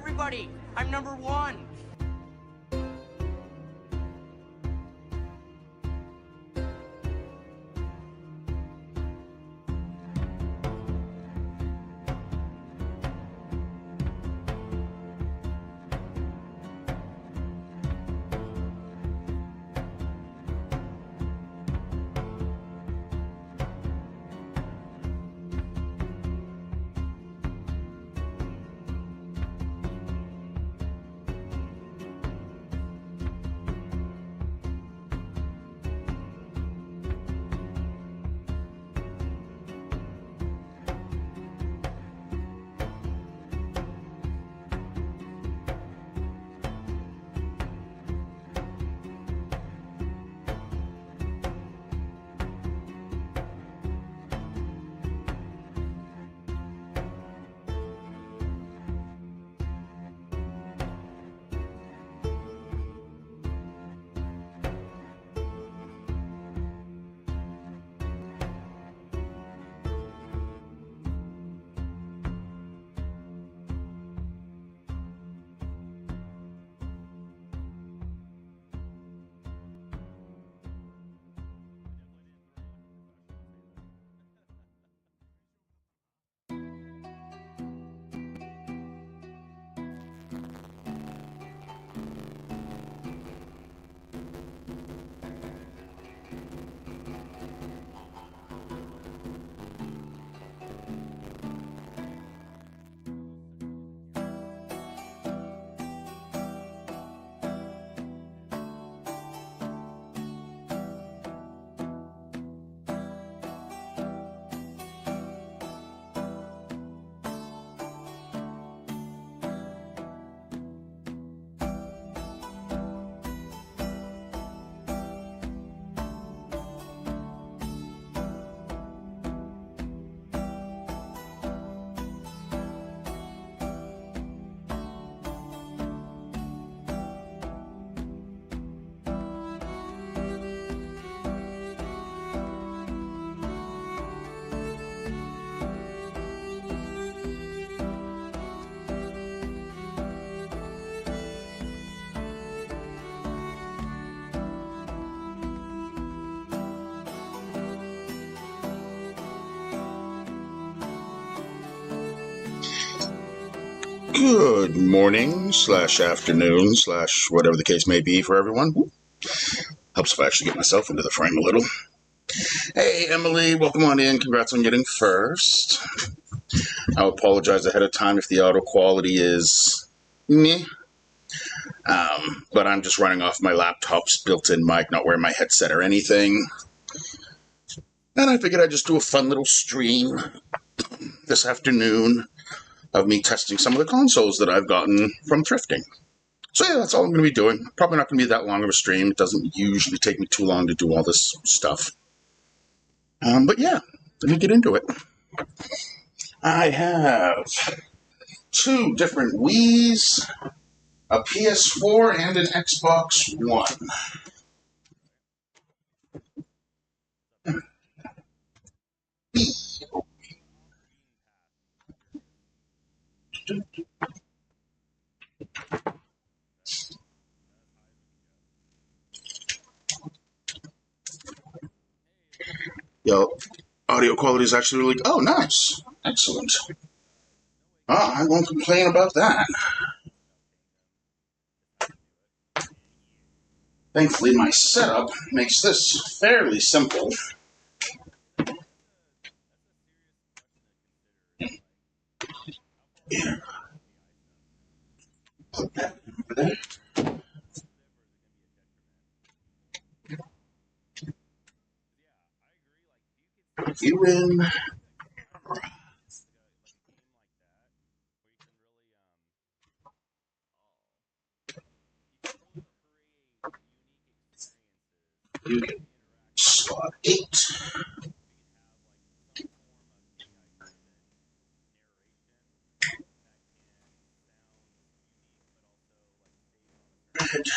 everybody! I'm number one! Good morning / afternoon / whatever the case may be for everyone. Helps if I actually get myself into the frame a little. Hey, Emily, welcome on in. Congrats on getting first. I'll apologize ahead of time if the audio quality is meh. But I'm just running off my laptop's built-in mic, not wearing my headset or anything. And I figured I'd just do a fun little stream this afternoon of me testing some of the consoles that I've gotten from thrifting. So yeah, that's all I'm going to be doing. Probably not going to be that long of a stream. It doesn't usually take me too long to do all this stuff. But yeah, let me get into it. I have 2 different Wiis, a PS4, and an Xbox One. Yo, audio quality is actually really... Oh, nice. Excellent. I won't complain about that. Thankfully, my setup makes this fairly simple. Yeah. Put that over there. You in. You get slot 8. Red.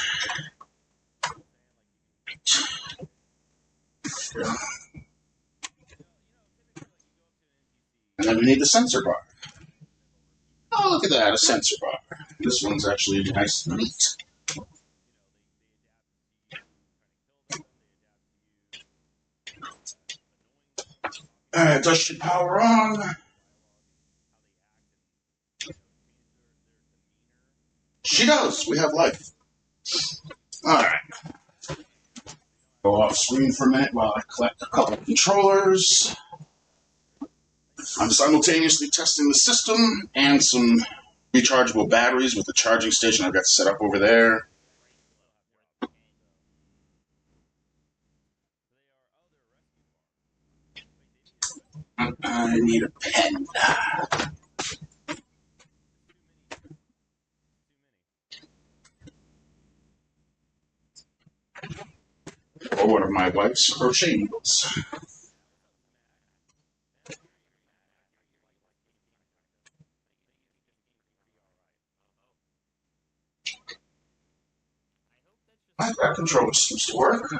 And then we need the sensor bar. Oh, look at that, a sensor bar. This one's actually nice and neat. Alright, does she power on? She does. We have life. Alright. Go off screen for a minute while I collect a couple of controllers. I'm simultaneously testing the system and some rechargeable batteries with the charging station I've got set up over there. I need a pen. Or one of my wife's crochet needles. That controller seems to work.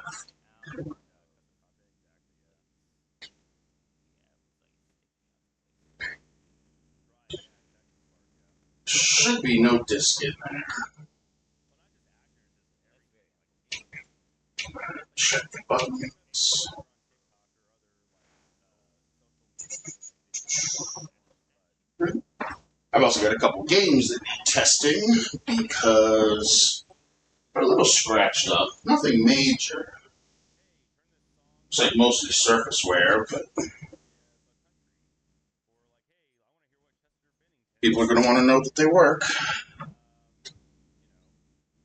Should be no disc in there. Check the buttons. I've also got a couple games that need testing because they're a little scratched up. Nothing major. It's like mostly surface wear, but people are going to want to know that they work.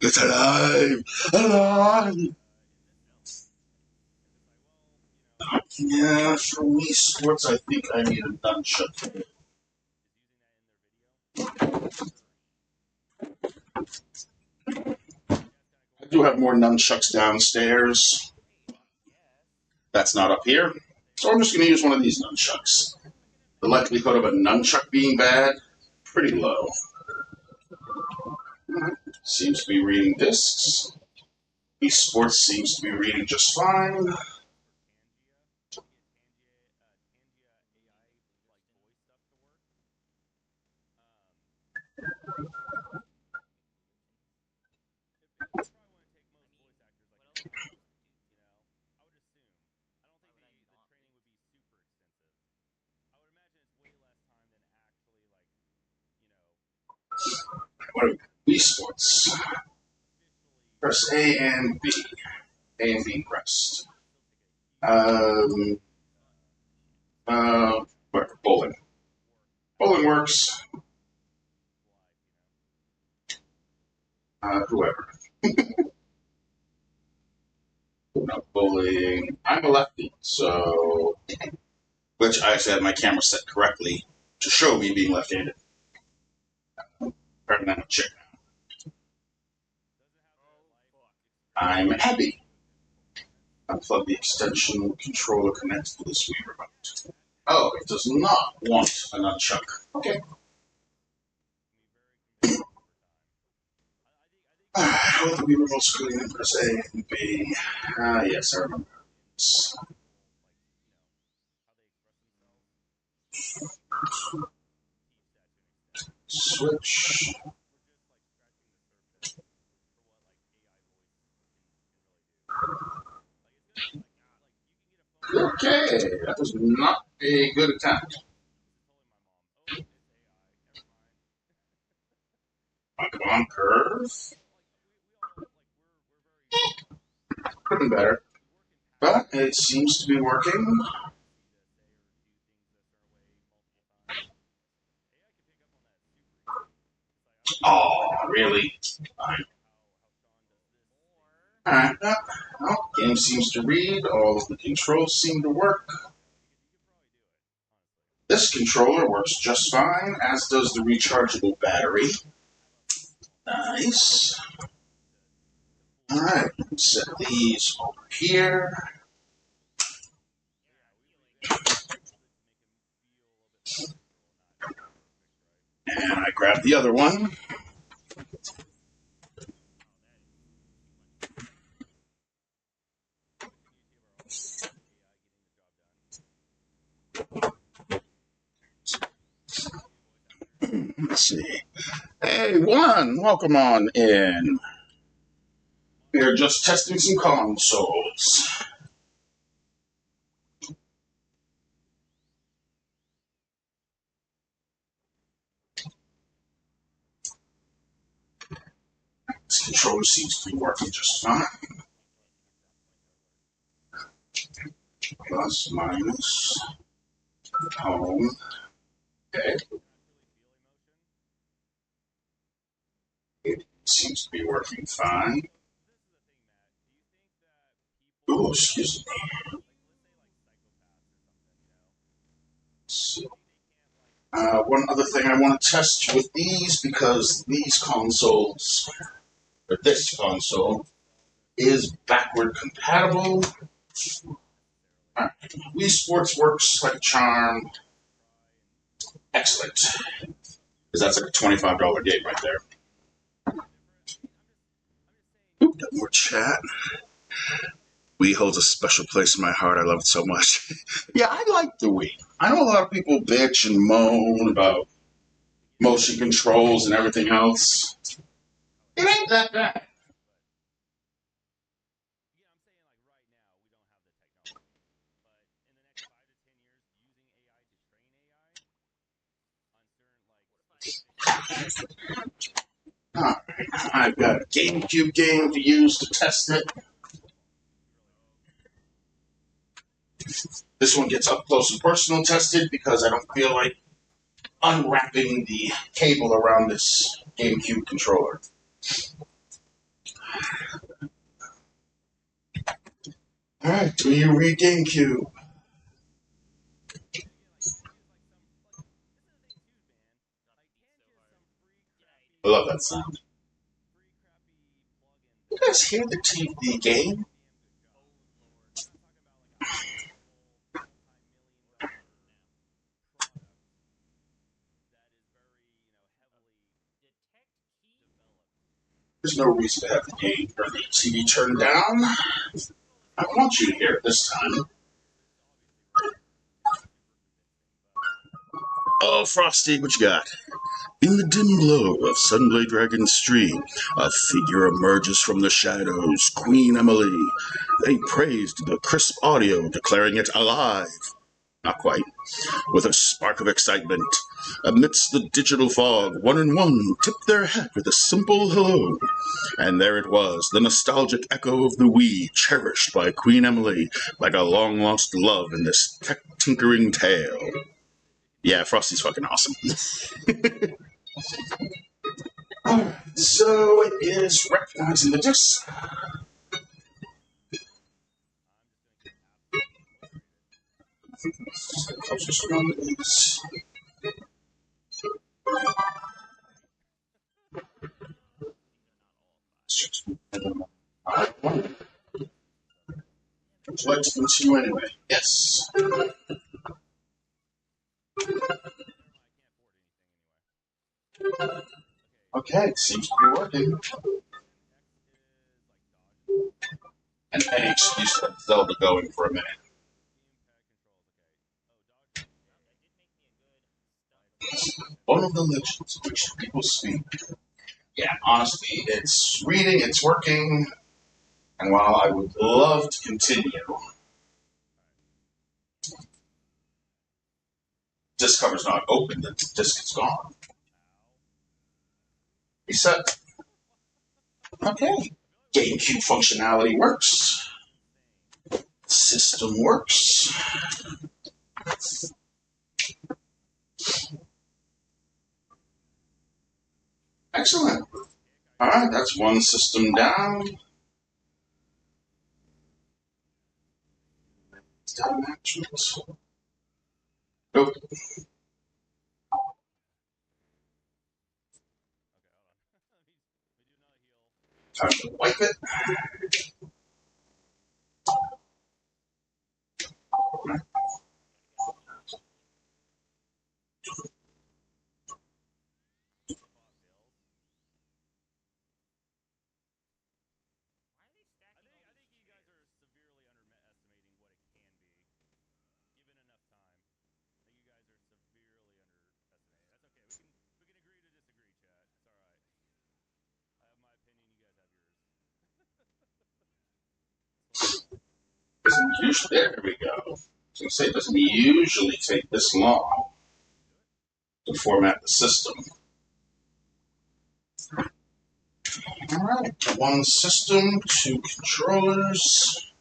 It's alive! Alive! Yeah, for Wii Sports, I think I need a nunchuck. I do have more nunchucks downstairs. That's not up here. So I'm just going to use one of these nunchucks. The likelihood of a nunchuck being bad, pretty low. Seems to be reading discs. Wii Sports seems to be reading just fine. What are Wii Sports? Press A and B. A and B pressed. Bowling. Bowling works. Whoever. Not bowling. I'm a lefty, so. Which I actually had my camera set correctly to show me being left-handed. Better than a chick. I'm happy. Unplug the extension controller connected to this Wii remote. Oh, it does not want a nunchuck. Okay. Hold the Wii remote screen and press A and B. Yes, I remember. Switch. Okay, that was not a good attempt. Come on, curve. Could have been better. But it seems to be working. Oh, really? Fine. Alright, well, game seems to read. All of the controls seem to work. This controller works just fine, as does the rechargeable battery. Nice. Alright, set these over here. And I grab the other one. Let's see. Hey, Juan, welcome on in. We are just testing some consoles. This controller seems to be working just fine. Plus, minus, home. Okay. It seems to be working fine. Oh, excuse me. So, one other thing I want to test with these, because these consoles, or this console, is backward compatible. Right. Wii Sports works like a charm. Excellent. Because that's like a $25 game right there. Got more chat. Wii holds a special place in my heart. I love it so much. Yeah, I like the Wii. I know a lot of people bitch and moan about motion controls and everything else. It ain't that bad. Alright, I've got a GameCube game to use to test it. This one gets up close and personal tested because I don't feel like unwrapping the cable around this GameCube controller. Alright, do you read GameCube? I love that sound. You guys hear the TV game? There's no reason to have the game or the TV turned down. I want you to hear it this time. Oh, Frosty, what you got? In the dim glow of Sunblade Dragon's stream, a figure emerges from the shadows, Queen Emily. They praised the crisp audio, declaring it alive. Not quite. With a spark of excitement. Amidst the digital fog, 1 and 1 tipped their hat with a simple hello. And there it was, the nostalgic echo of the Wii, cherished by Queen Emily like a long-lost love in this tech-tinkering tale. Yeah, Frosty's fucking awesome. So it is recognizing the disc. Closest one is would you like to continue anyway? Yes. Okay, seems to be working. And any excuse to have Zelda going for a minute. One of the legends of which people speak. Yeah, honestly, it's reading, it's working, and while I would love to continue, disc cover's not open, the disc is gone. Reset. Okay. GameCube functionality works. System works. Excellent. Alright, that's one system down. Down actions. Nope. Time to wipe it. Usually, there we go. I was going to say, it doesn't usually take this long to format the system. All right, one system, two controllers.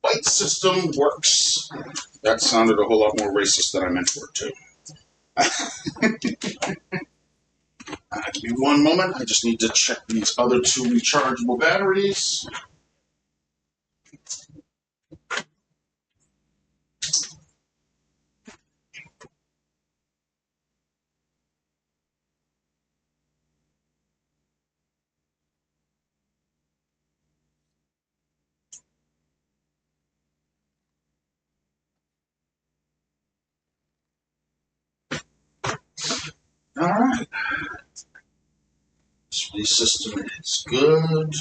White system works. That sounded a whole lot more racist than I meant for it to. Give me one moment. I just need to check these other two rechargeable batteries. All right. Display system is good.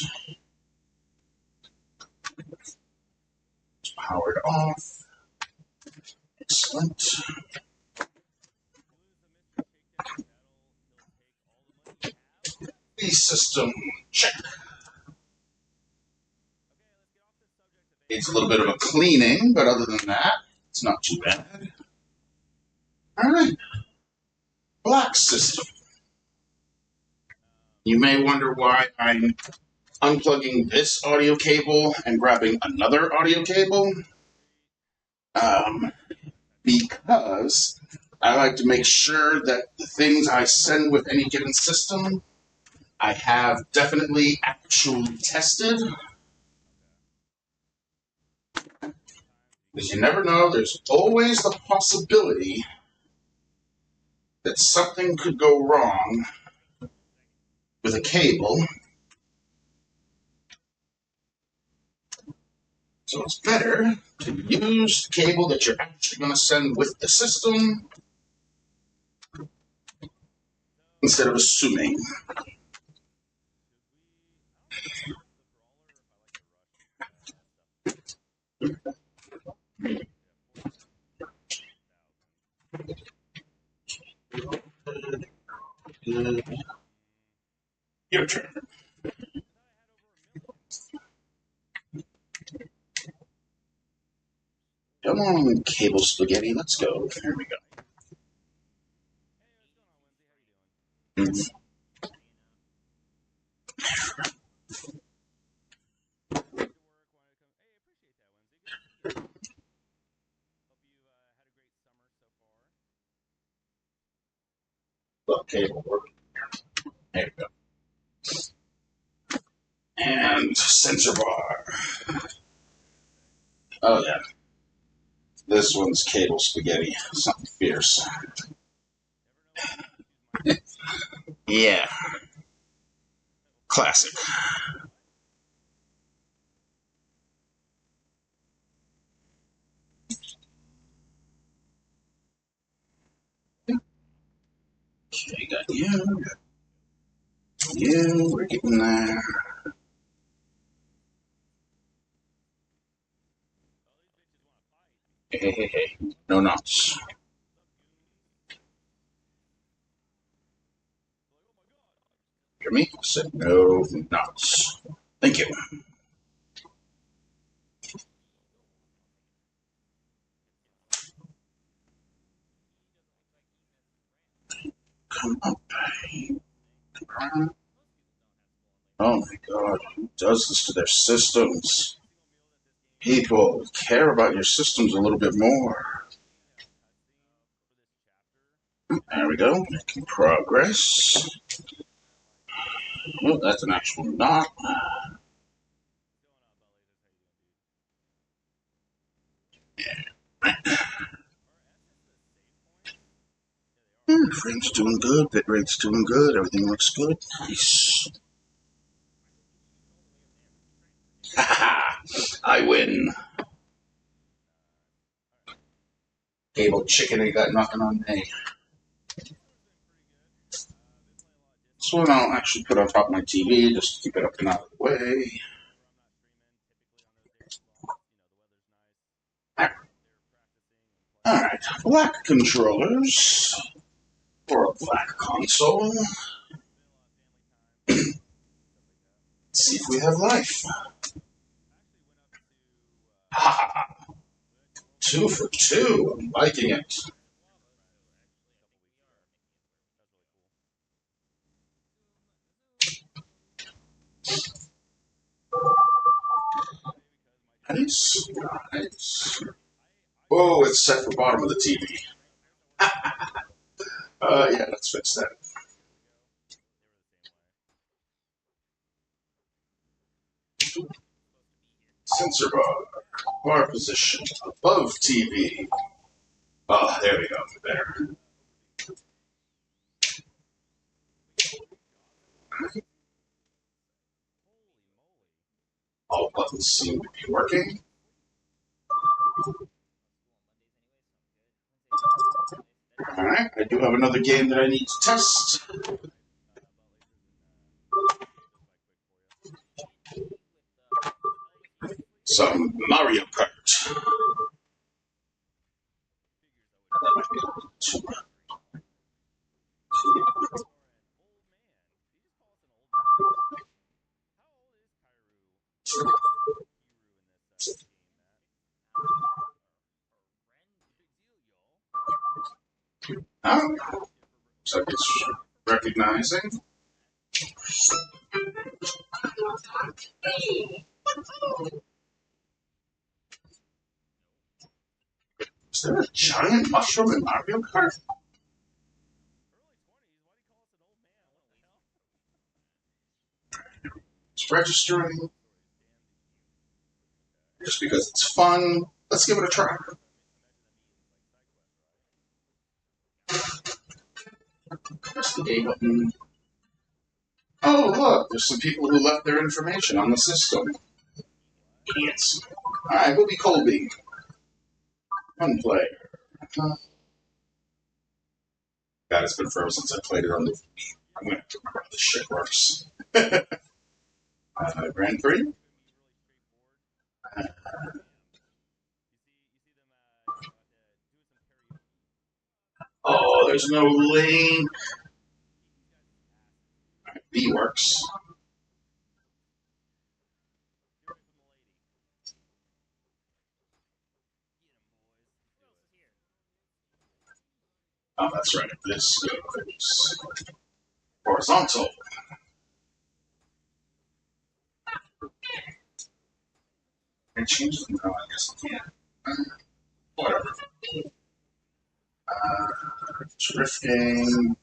It's powered off. Excellent. The system check. Needs a little bit of a cleaning, but other than that, it's not too bad. All right. Black system. You may wonder why I'm unplugging this audio cable and grabbing another audio cable. Because I like to make sure that the things I send with any given system I have definitely actually tested. Because you never know, there's always the possibility that something could go wrong with a cable. So it's better to use the cable that you're actually going to send with the system instead of assuming. Your turn. Come on, cable spaghetti, let's go. There we go. Cable work. There we go. And sensor bar. Oh yeah. This one's cable spaghetti. Something fierce. Yeah. Classic. Okay, got you. You, we're getting there. Hey. No knots. Hear me? I said no knots. Thank you. Come up. Come around. Oh my god, who does this to their systems? People care about your systems a little bit more. There we go, making progress. Oh, that's an actual knot. Frame's doing good, bitrate's doing good, everything looks good. Nice. I win. Cable chicken ain't got nothing on me. This one I'll actually put on top of my TV just to keep it up and out of the way. Alright, black controllers for a black console. see if we have life. Ha ha ha. 2 for 2. I'm liking it. Nice. Nice. Whoa, it's set for bottom of the TV. Yeah, let's fix that. Sensor bar position above TV. Oh, there we go. Better. All buttons seem to be working. Alright, I do have another game that I need to test. Some Mario Kart. Oh, so it's recognizing. Is there a giant mushroom in Mario Kart? It's registering. Just because it's fun. Let's give it a try. Press the A button. Oh, look, there's some people who left their information on the system. Idiots. Alright, we'll be Colby. One player. God, it's been forever since I played it on the Wii. I'm gonna have to remember how this shit works. Grand Prix? Oh, there's no link. B works. Oh, that's right. This goes horizontal. Can I change them? No, I guess I can't. Whatever. Drifting.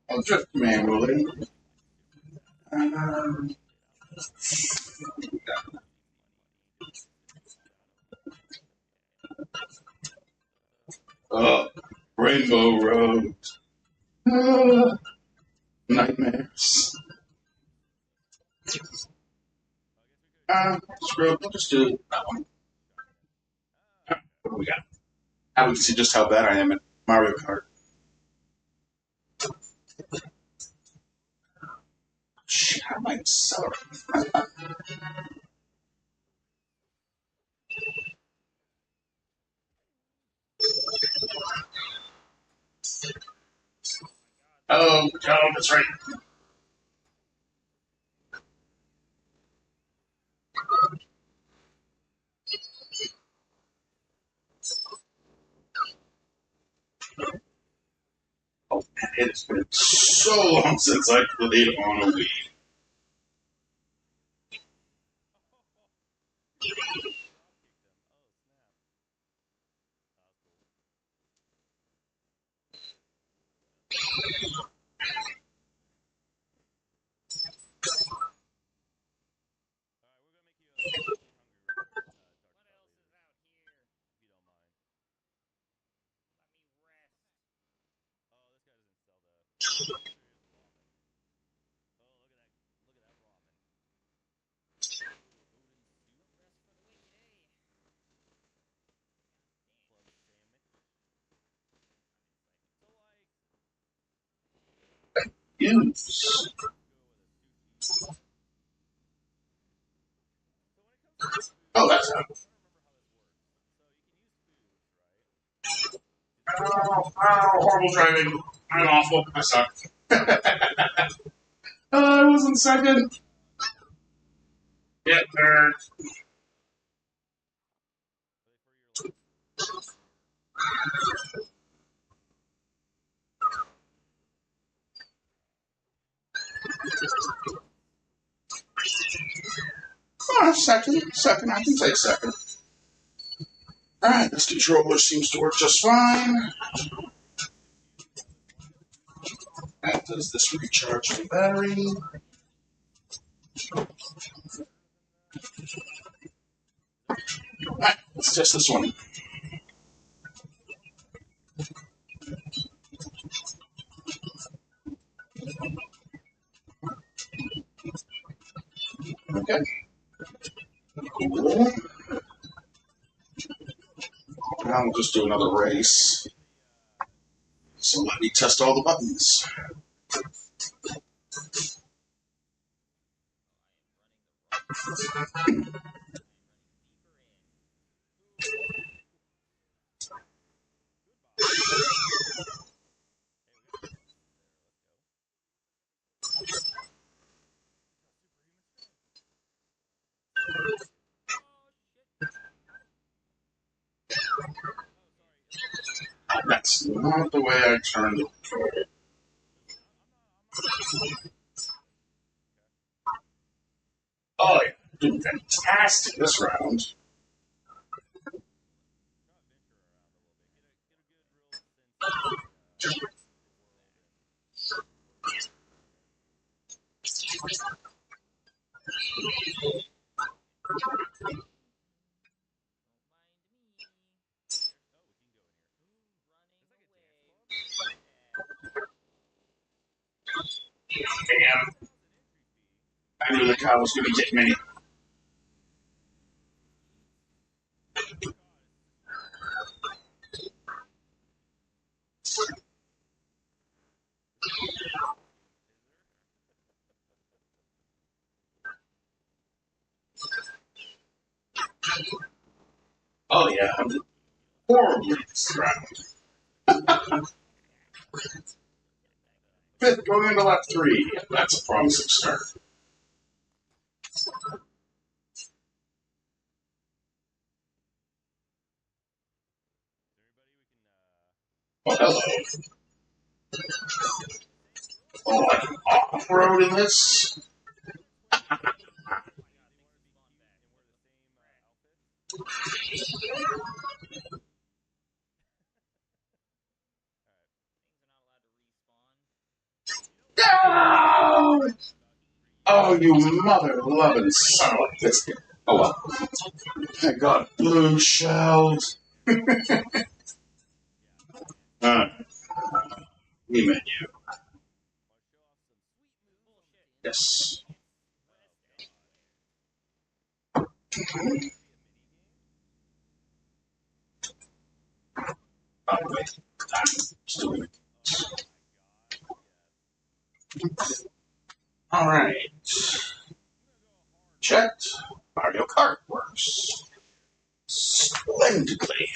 I'll drift manually. Um, oh, Rainbow Road. Nightmares. Screw it. We'll just do that one. What do we got? Now we can see just how bad I am at Mario Kart. Shit, how am I accelerating? Oh, that's right. Oh, man, it's been so long since I played on a Wii. Use. Oh, that's how. Oh, horrible driving. I'm awful. I suck. I was in second. Get there. Oh, second. Second. I can take second. Alright, this controller seems to work just fine. And does this recharge the battery? Alright, let's test this one. Okay. Cool. Now we'll just do another race. So let me test all the buttons. That's not the way I turned it. Oh, yeah. Doing fantastic this round. Damn. I knew the car was going to get me. Oh, yeah. I'm horribly this round. Fifth going into lap 3. That's a promising start. Oh, hello. Oh, I can off-road in this? No! Oh, you mother-loving son of a biscuit. Oh, well. I got blue shelled. Me menu. Yes. Oh, wait. I'm just doing it. All right. Checked. Mario Kart works splendidly.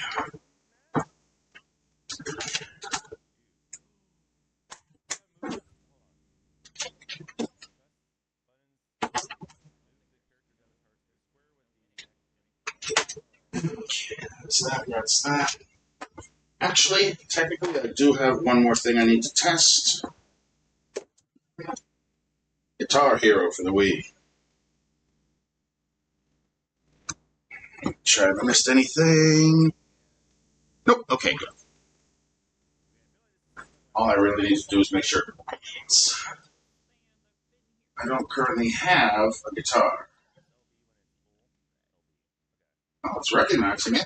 That's that. Actually, technically, I do have one more thing I need to test. Guitar Hero for the Wii. Sure I haven't missed anything. Nope. Okay, good. All I really need to do is make sure it plays. I don't currently have a guitar. Oh, it's recognizing it.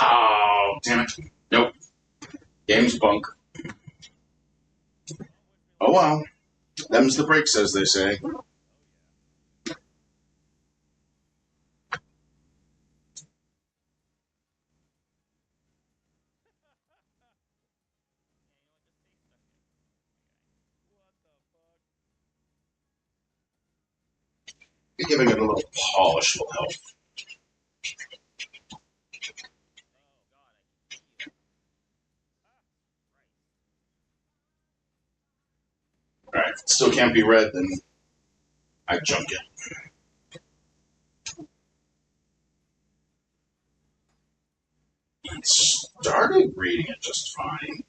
Oh, damn it. Nope. Game's bunk. Oh well. Them's the breaks, as they say. Giving it a little polish will help. Alright, if it still can't be read, then I junk it. It started reading it just fine.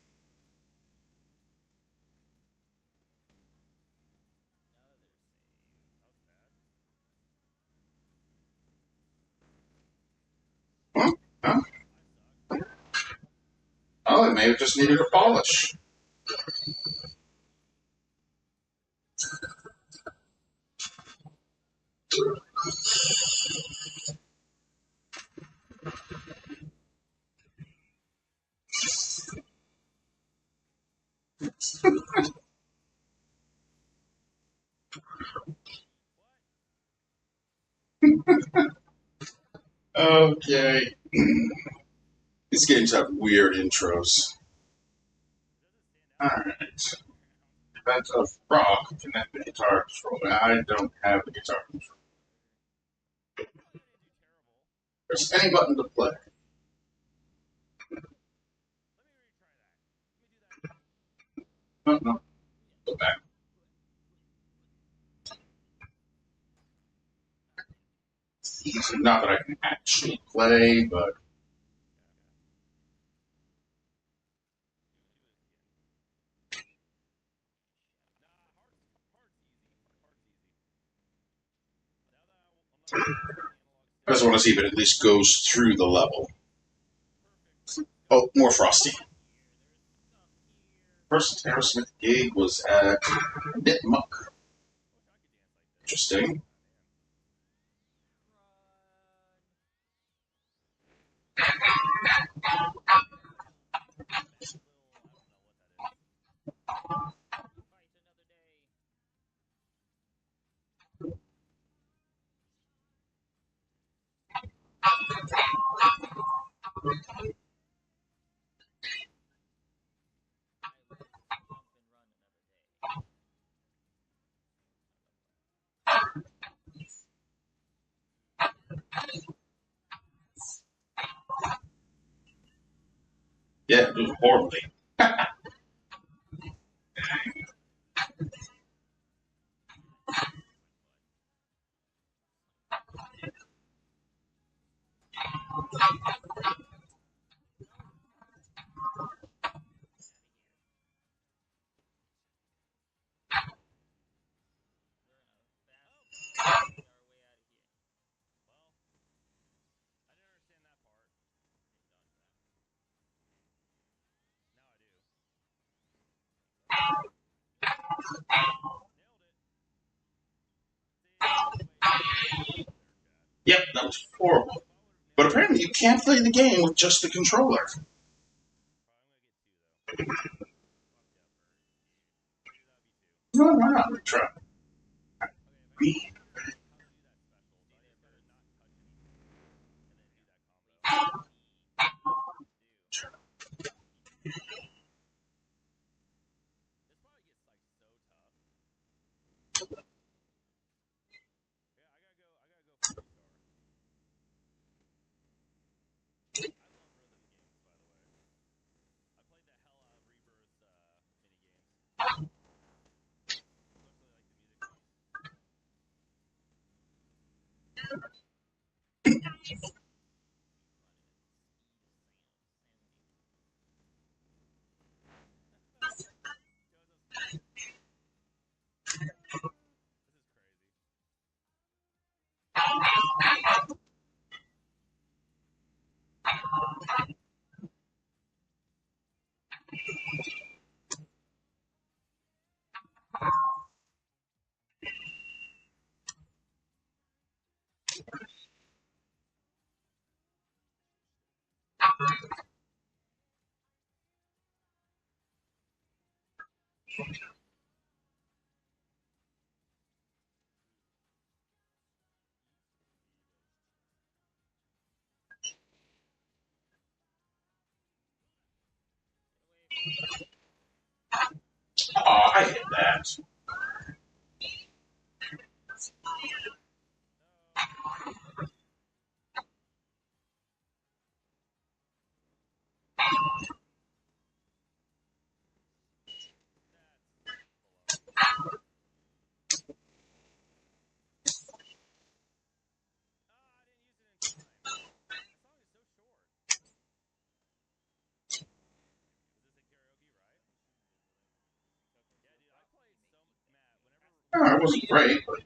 Huh? Huh? Oh, it may have just needed a polish. Okay. These games have weird intros. Alright. Event of rock, connect the guitar controller. I don't have the guitar controller. Press any button to play. No, no. Go back. Not that I can actually play, but I just want to see if it at least goes through the level. Oh, more frosty. First Aerosmith gig was at Nitmuck. Interesting. Yeah, it was horribly. Yep, that was horrible. But apparently you can't play the game with just the controller. No, why not? Try. Oh, I hate that. guitar wasn't great, but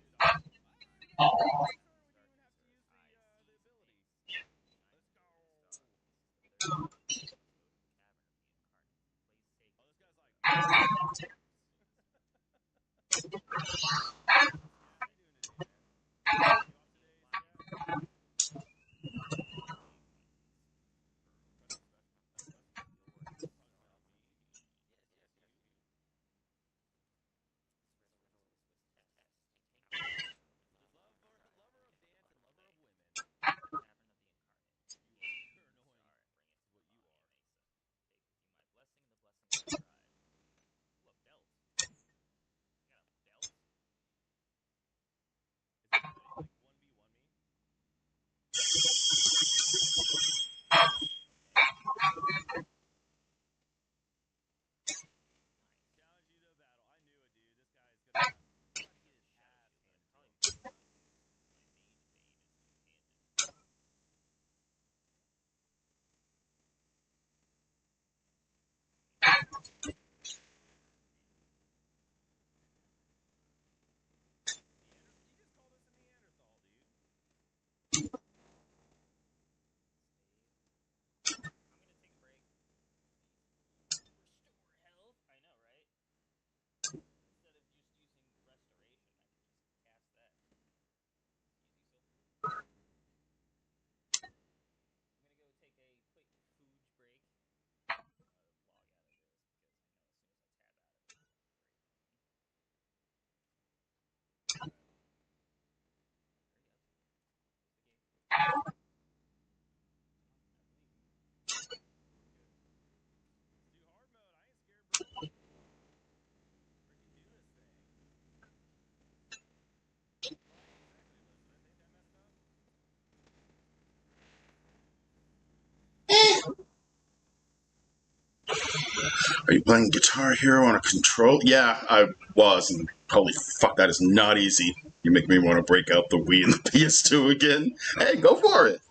are you playing Guitar Hero on a control? Yeah, I was, and holy fuck, that is not easy. You make me want to break out the Wii and the PS2 again. Hey, go for it.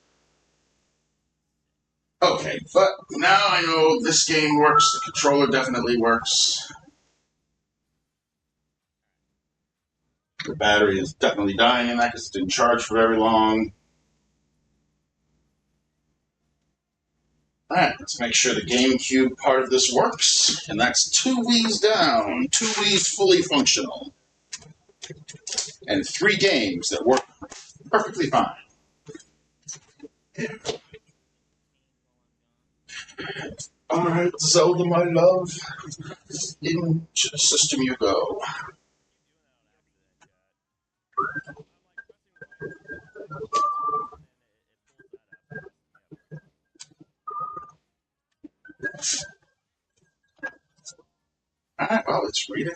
Okay, but now I know this game works. The controller definitely works. The battery is definitely dying in that because it didn't charge for very long. Alright, let's make sure the GameCube part of this works. And that's 2 Wii's down. 2 Wii's fully functional. And 3 games that work perfectly fine. Alright, Zelda, my love. Into the system you go. Alright, well, let's read it.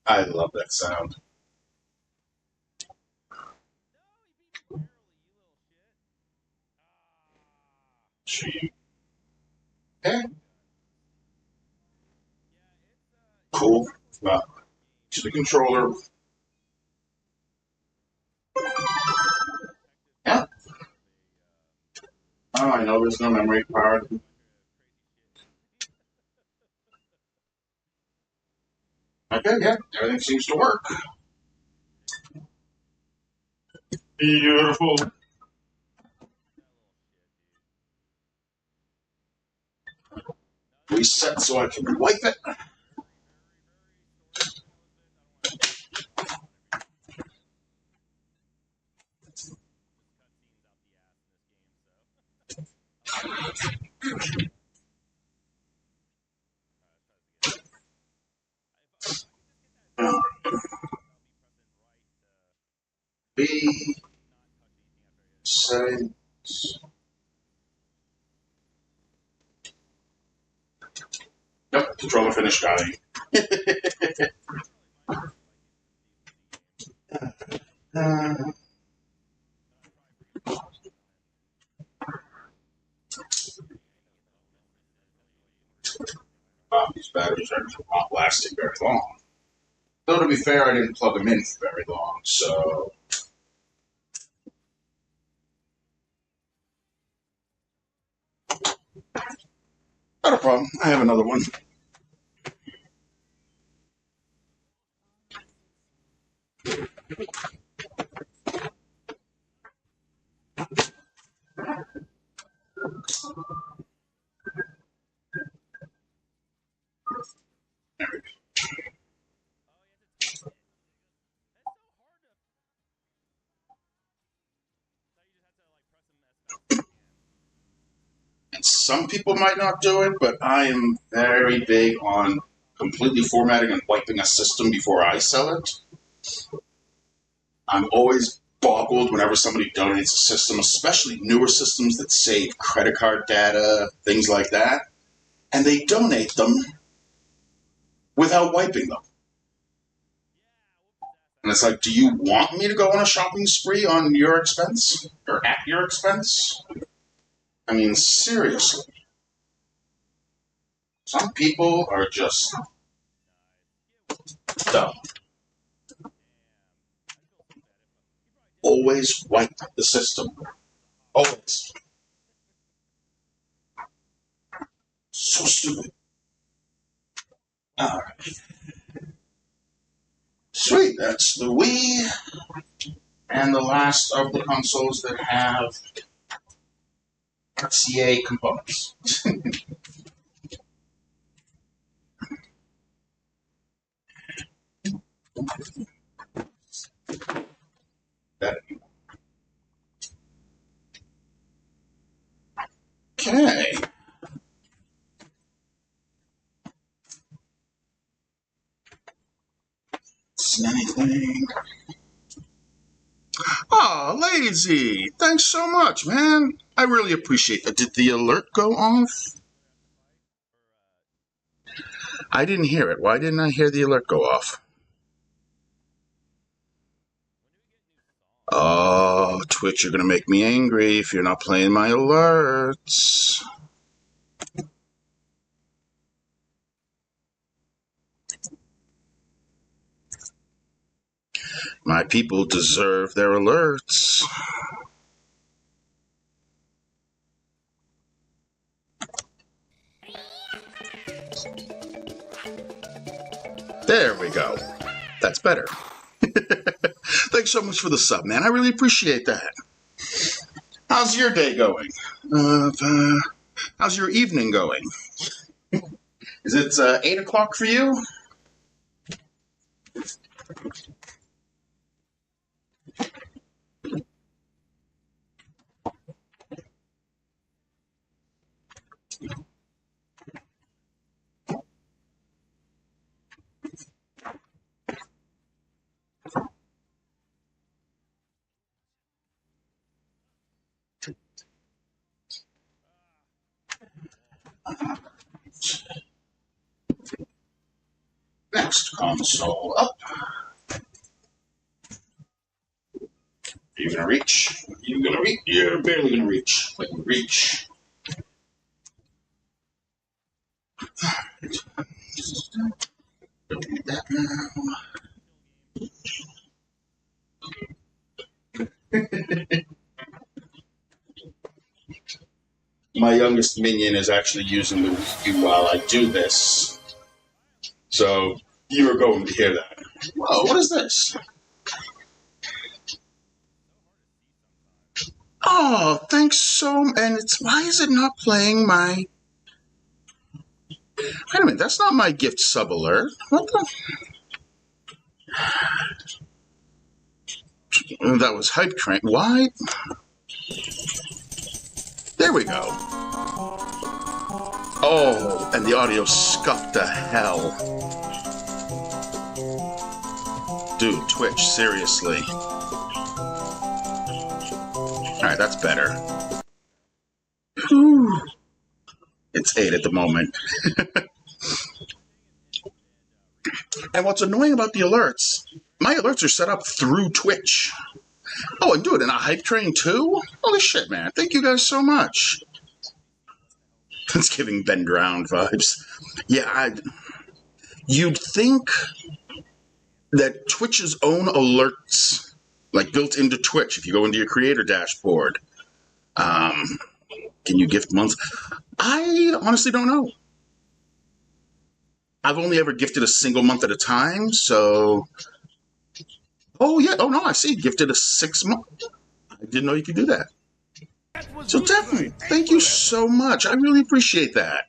I love that sound. Gee. Okay. Cool. Well, to the controller. Yeah. Oh, I know there's no memory card. Okay, yeah, everything seems to work. Beautiful. Reset so I can wipe it. B settings. Yep, controller finished dying. These batteries are not lasting very long. Though to be fair, I didn't plug them in for very long, so problem. I have another one. And some people might not do it, but I am very big on completely formatting and wiping a system before I sell it. I'm always boggled whenever somebody donates a system, especially newer systems that save credit card data, things like that, and they donate them without wiping them. And it's like, do you want me to go on a shopping spree on your expense? Or at your expense? I mean, seriously. Some people are just dumb. Always wipe the system. Always. So stupid. Alright. Sweet, that's the Wii. And the last of the consoles that have RCA components. Okay. See anything? Oh, Lazy! Thanks so much, man. I really appreciate that. Did the alert go off? I didn't hear it. Why didn't I hear the alert go off? Oh, Twitch, you're going to make me angry if you're not playing my alerts. My people deserve their alerts. There we go. That's better. Thanks so much for the sub, man. I really appreciate that. How's your day going? How's your evening going? Is it 8 o'clock for you? Next console up. Are you gonna reach? Are you gonna reach? You're barely gonna reach. But you reach. Don't need that now. My youngest minion is actually using the Wii U while I do this. So you are going to hear that. Whoa, what is this? Oh, thanks so much. And it's, why is it not playing my... Wait a minute, that's not my gift sub alert. What the... That was Hype Train. Why? There we go. Oh, and the audio scuffed to hell. Dude, Twitch, seriously. Alright, that's better. Whew. It's 8 at the moment. And what's annoying about the alerts, my alerts are set up through Twitch. Oh, and do it in a hype train too? Holy shit, man. Thank you guys so much. It's giving Ben Drowned vibes. Yeah, you'd think that Twitch's own alerts, like built into Twitch, if you go into your creator dashboard, can you gift months? I honestly don't know. I've only ever gifted a single month at a time, so... Oh, yeah. Oh, no, I see. Gifted a 6 month. I didn't know you could do that. So definitely, thank you so much. I really appreciate that.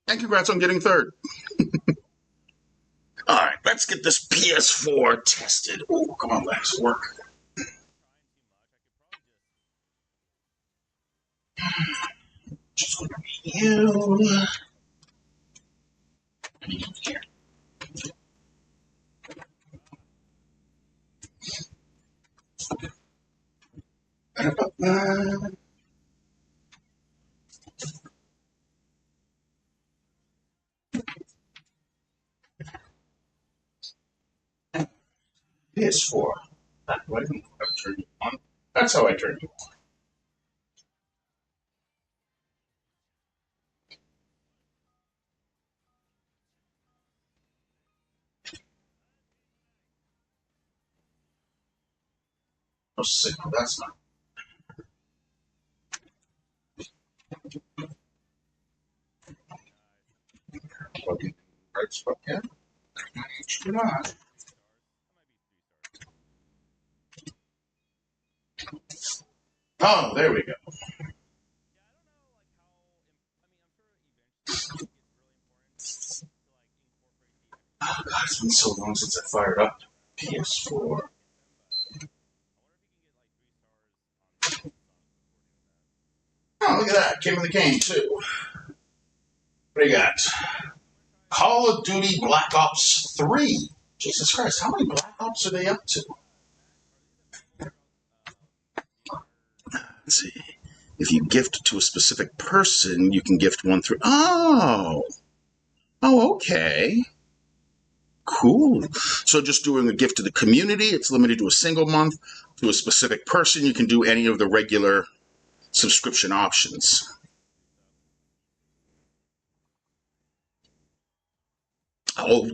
And congrats on getting third. All right, let's get this PS4 tested. Oh, come on, Lex, work. Just going to be you. Here. PS4. Why didn't I turn you on? That's how I turn you on. Oh, signal. That's not. Plug in the right spot. Yeah. Should not. Oh, there we go. Oh, God, it's been so long since I fired up PS4. Oh, look at that. Came with the game, too. What do you got? Call of Duty Black Ops 3. Jesus Christ, how many Black Ops are they up to? Let's see. If you gift to a specific person, you can gift one through. Oh! Oh, okay. Cool. So just doing a gift to the community, it's limited to a single month. To a specific person, you can do any of the regular subscription options. Oh,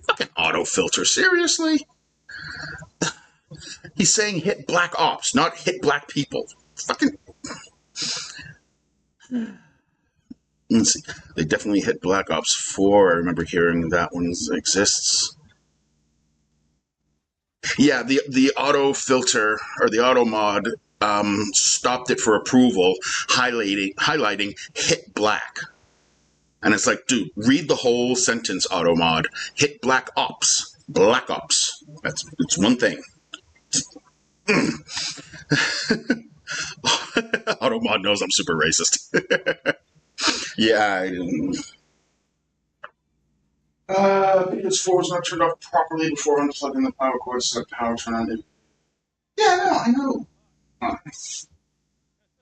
fucking autofilter. Seriously? He's saying hit Black Ops, not hit black people. Fucking... Let's see. They definitely hit Black Ops 4. I remember hearing that one exists. Yeah, the auto filter or the auto mod stopped it for approval, highlighting hit black. And it's like, dude, read the whole sentence, auto mod. Hit Black Ops. Black Ops. It's one thing. Auto mod knows I'm super racist. Yeah, PS4 was not turned off properly before unplugging the power cord, so the power turn on. Yeah, no, I know. I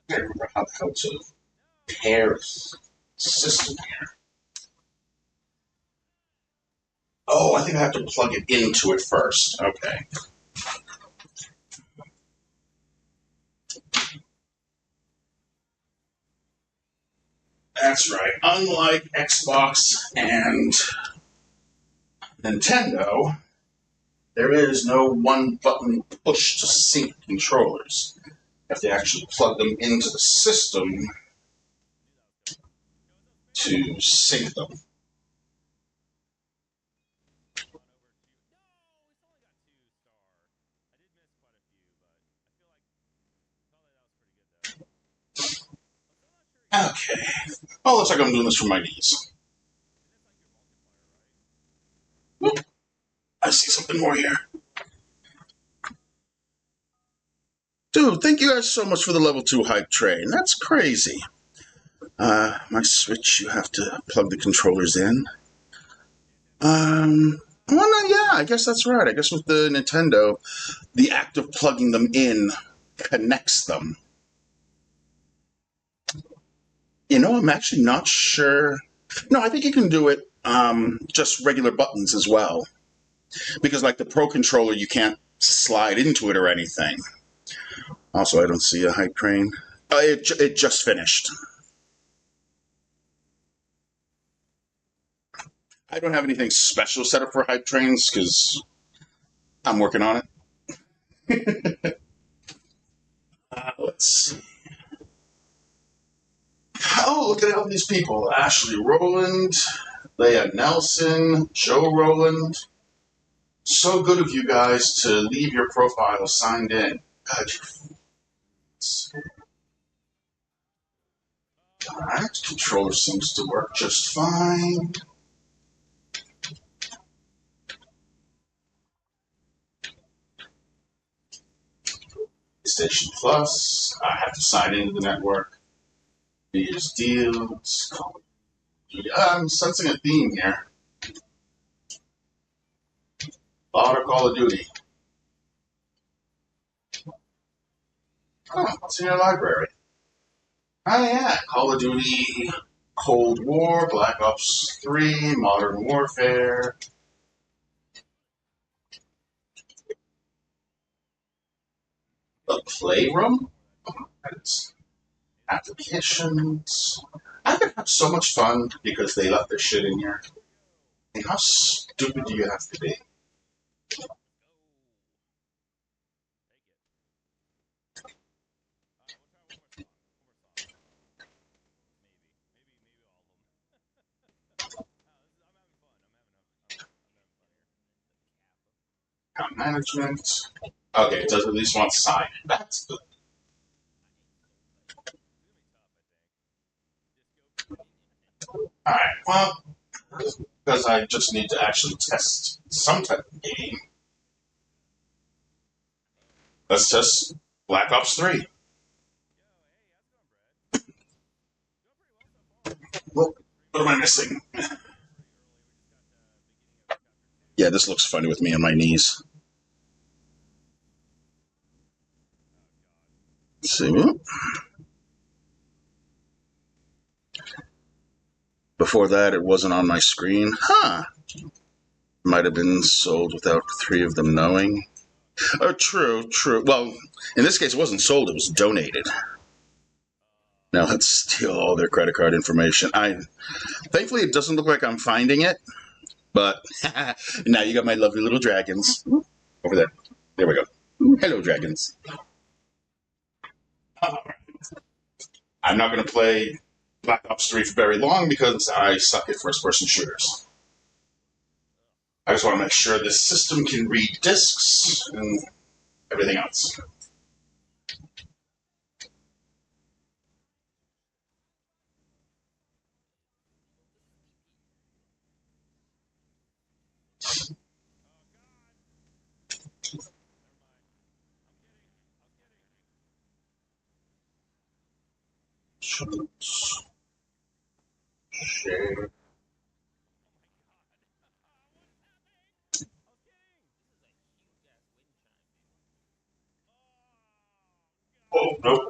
can't remember how the hell to pair system here. Oh, I think I have to plug it into it first. Okay. That's right. Unlike Xbox and Nintendo, there is no one-button push to sync controllers. You have to actually plug them into the system to sync them. Okay. Oh, looks like I'm doing this from my knees. Whoop. I see something more here. Dude, thank you guys so much for the level 2 hype train. That's crazy. My Switch, you have to plug the controllers in. Well, no, yeah, I guess that's right. I guess with the Nintendo, the act of plugging them in connects them. You know, I'm actually not sure. No, I think you can do it just regular buttons as well. Because, like, the Pro Controller, you can't slide into it or anything. Also, I don't see a hype train. It just finished. I don't have anything special set up for hype trains because I'm working on it. Let's see. Oh, look at these people. Ashley Rowland, Leah Nelson, Joe Rowland. So good of you guys to leave your profile signed in. God, alright, controller seems to work just fine. Station Plus, I have to sign into the network. These deals. I'm sensing a theme here. A lot of Call of Duty. Oh, what's in your library? Oh yeah, Call of Duty, Cold War, Black Ops 3, Modern Warfare. A playroom? That's applications. I could have so much fun because they left their shit in here. And how stupid do you have to be? Account management. Okay, it does at least want to sign. That's good. Alright, well, because I just need to actually test some type of game. Let's test Black Ops 3. What am I missing? Yeah, this looks funny with me on my knees. Let's see. Before that, it wasn't on my screen. Huh. Might have been sold without three of them knowing. Oh, true, true. Well, in this case, it wasn't sold, it was donated. Now let's steal all their credit card information. Thankfully, it doesn't look like I'm finding it, but now you got my lovely little dragons. Over there. There we go. Hello, dragons. I'm not going to play Black Ops 3 for very long because I suck at first-person shooters. I just want to make sure this system can read discs and everything else. Share. Oh, nope.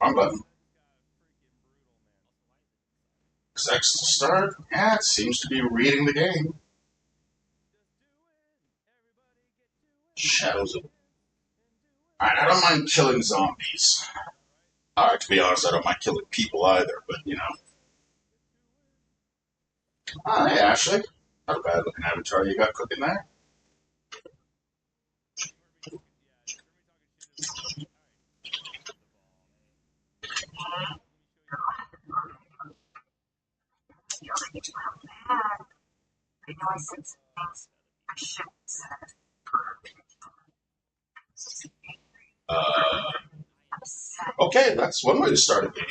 Wrong button. X to start. Yeah, it seems to be reading the game. Shadows of... Alright, I don't mind killing zombies. Alright, to be honest, I don't mind killing people either, but, you know. Oh, hey, Ashley. Not a bad looking avatar you got cooking there. Uh, okay, that's one way to start a game.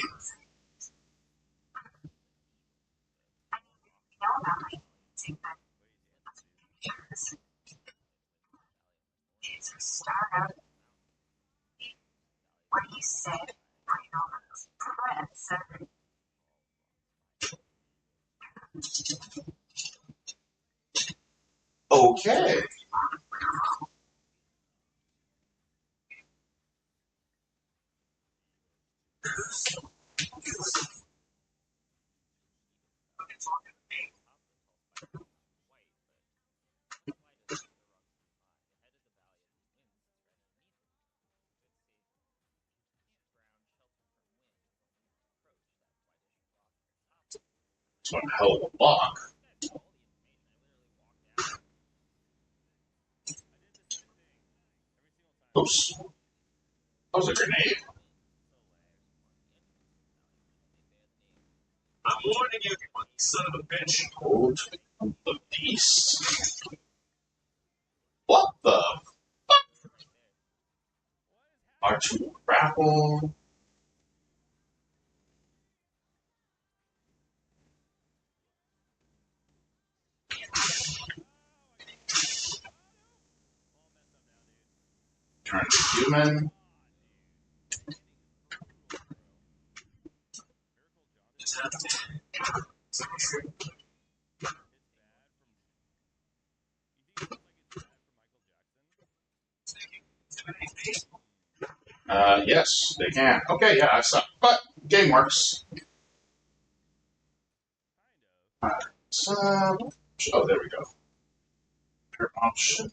Okay. It's one hell of a block. Oops. That was a grenade. I'm warning you, son of a bitch. Hold the beast. What the R2 grapple? Turn to human. Yes, they can. Okay, yeah, I suck. But game works. So, oh, there we go. Options.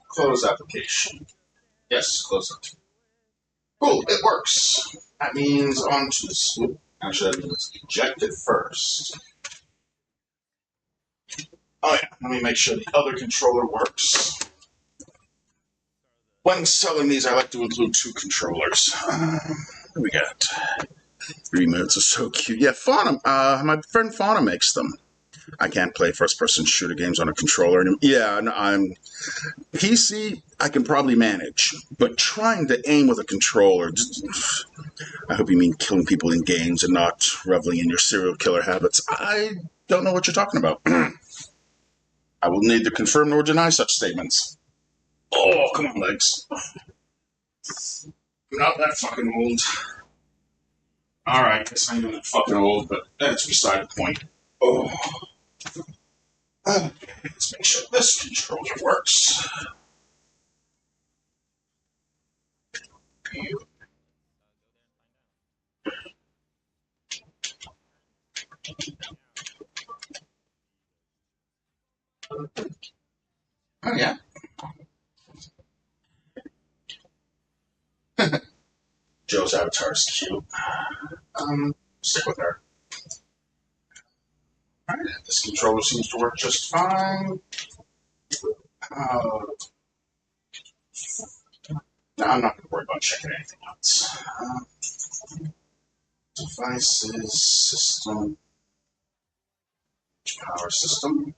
Close application. Yes, close it. Cool, it works. That means on to the swoop. Actually, that means eject it first. Oh yeah, let me make sure the other controller works. When selling these, I like to include two controllers. What do we got? 3 minutes are so cute. Yeah, Fauna. My friend Fauna makes them. I can't play first-person shooter games on a controller anymore. Yeah, no, I'm PC. I can probably manage, but trying to aim with a controller. I hope you mean killing people in games and not reveling in your serial killer habits. I don't know what you're talking about. I will neither confirm nor deny such statements. Oh, come on, legs. I'm not that fucking old. Alright, guess I'm not that fucking old, but that's beside the point. Oh. Okay, let's make sure this controller works. Oh, yeah. Joe's avatar is cute. Stick with her. Alright, this controller seems to work just fine. No, I'm not going to worry about checking anything else. Devices, system, power system.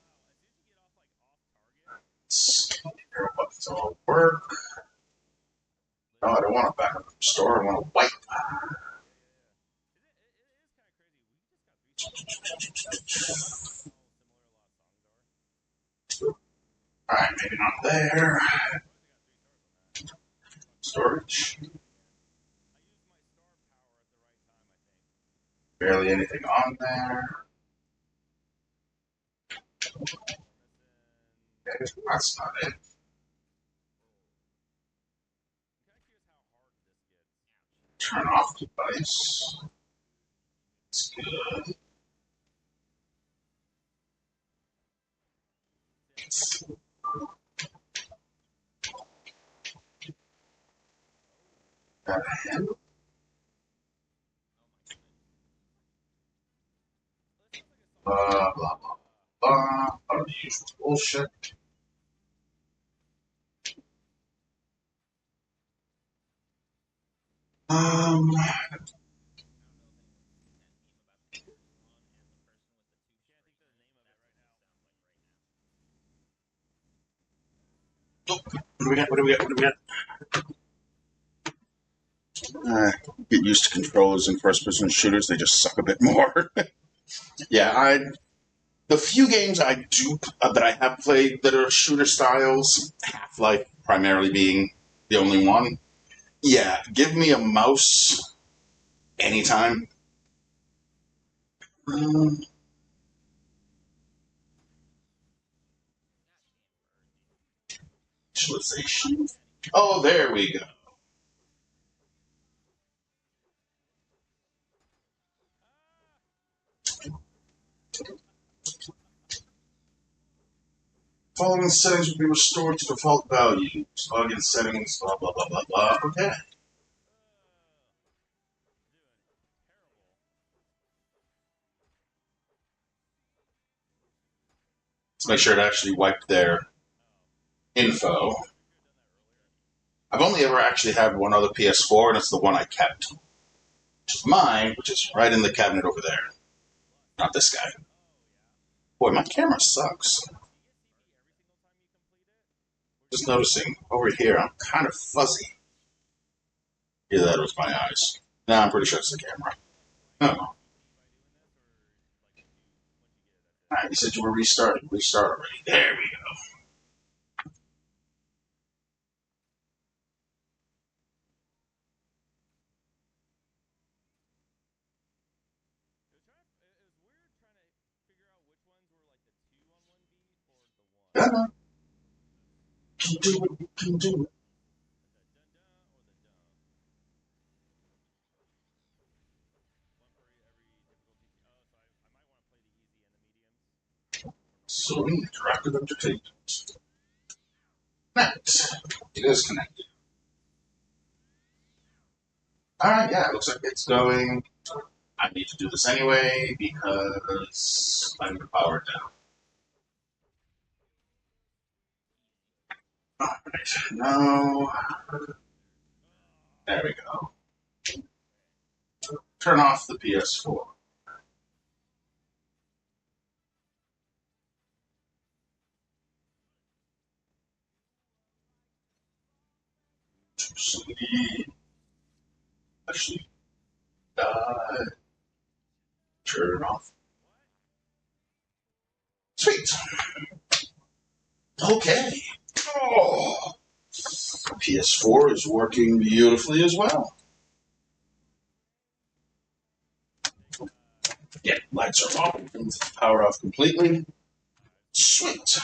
Arrow buttons all work. No, I don't want a backup store. I want a wipe. Alright, maybe not there. Storage. Barely anything on there. That's not it. Turn off device. That's good. Got a handle. Blah, blah, blah. All the usual bullshit. Um, what do we got? What do we got? What do we got? Get used to controllers in first-person shooters. They just suck a bit more. Yeah, the few games I do that I have played that are shooter styles, Half-Life primarily being the only one. Yeah, give me a mouse anytime. Um, Visualization. Oh, there we go. Following settings will be restored to default values. Login settings, blah, blah, blah, blah, blah. Okay. Let's make sure to actually wipe their info. I've only ever actually had one other PS4, and it's the one I kept. Mine, which is right in the cabinet over there. Not this guy. Boy, my camera sucks. Just noticing over here, I'm kind of fuzzy. Either that was my eyes. Nah, I'm pretty sure it's the camera. Oh. Alright, you said you were restarting. Restart already. There we go. Can do it. Can do it. So interactive entertainment. Connect. It is connected. Alright, yeah, it looks like it's going. I need to do this anyway because I'm powered down. Alright, now. There we go. Turn off the PS4. Sleep. Actually, die. Turn off. Sweet. Okay. Oh. PS4 is working beautifully as well. Yeah, lights are off. Power off completely. Sweet.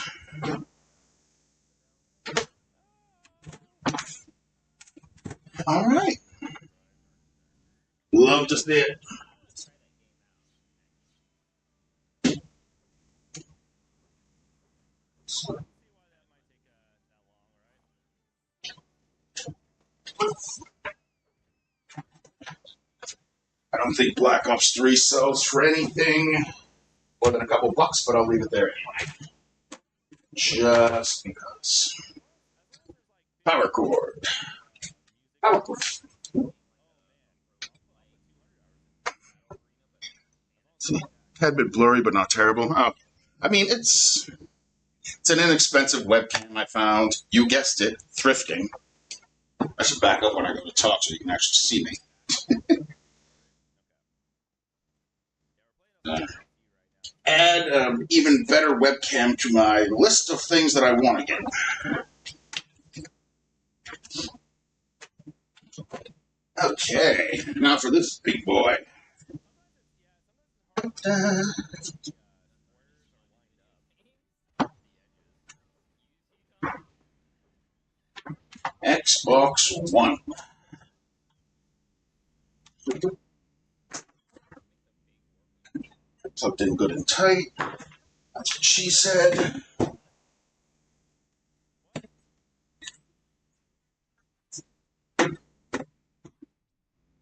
All right. Love to see it. I don't think Black Ops 3 sells for anything more than a couple bucks, but I'll leave it there anyway. Just because. Power cord. Power cord. See, had a bit blurry, but not terrible. Oh, I mean, it's an inexpensive webcam I found. You guessed it, thrifting. I should back up when I go to talk so you can actually see me. Add even better webcam to my list of things that I want to get. Okay, now for this big boy. Xbox One. Plugged in good and tight. That's what she said.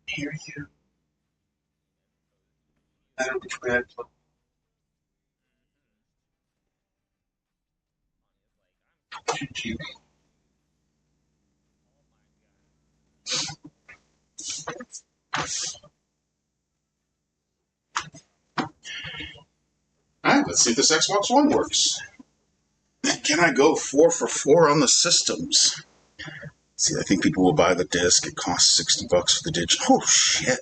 Hear you. I don't know which way I plug. TV. Alright, let's see if this Xbox One works. Can I go 4 for 4 on the systems? See, I think people will buy the disc. It costs $60 for the digital. Oh, shit.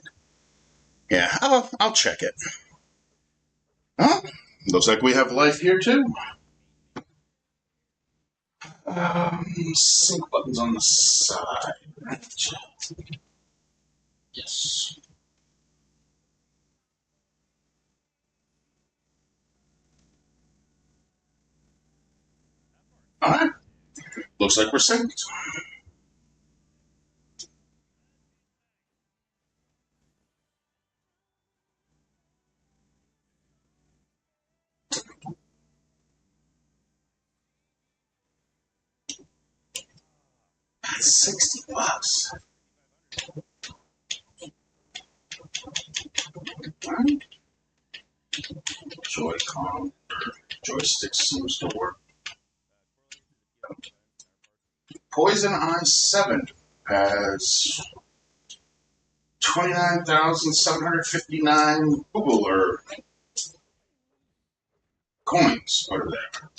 Yeah, I'll check it. Oh, looks like we have life here, too. Sync buttons on the side. Yes. Alright. Looks like we're synced. That's $60. Alright. Joy-Con. Joystick seems to work. Poison Eye 7 has 29,759 Google or coins over there.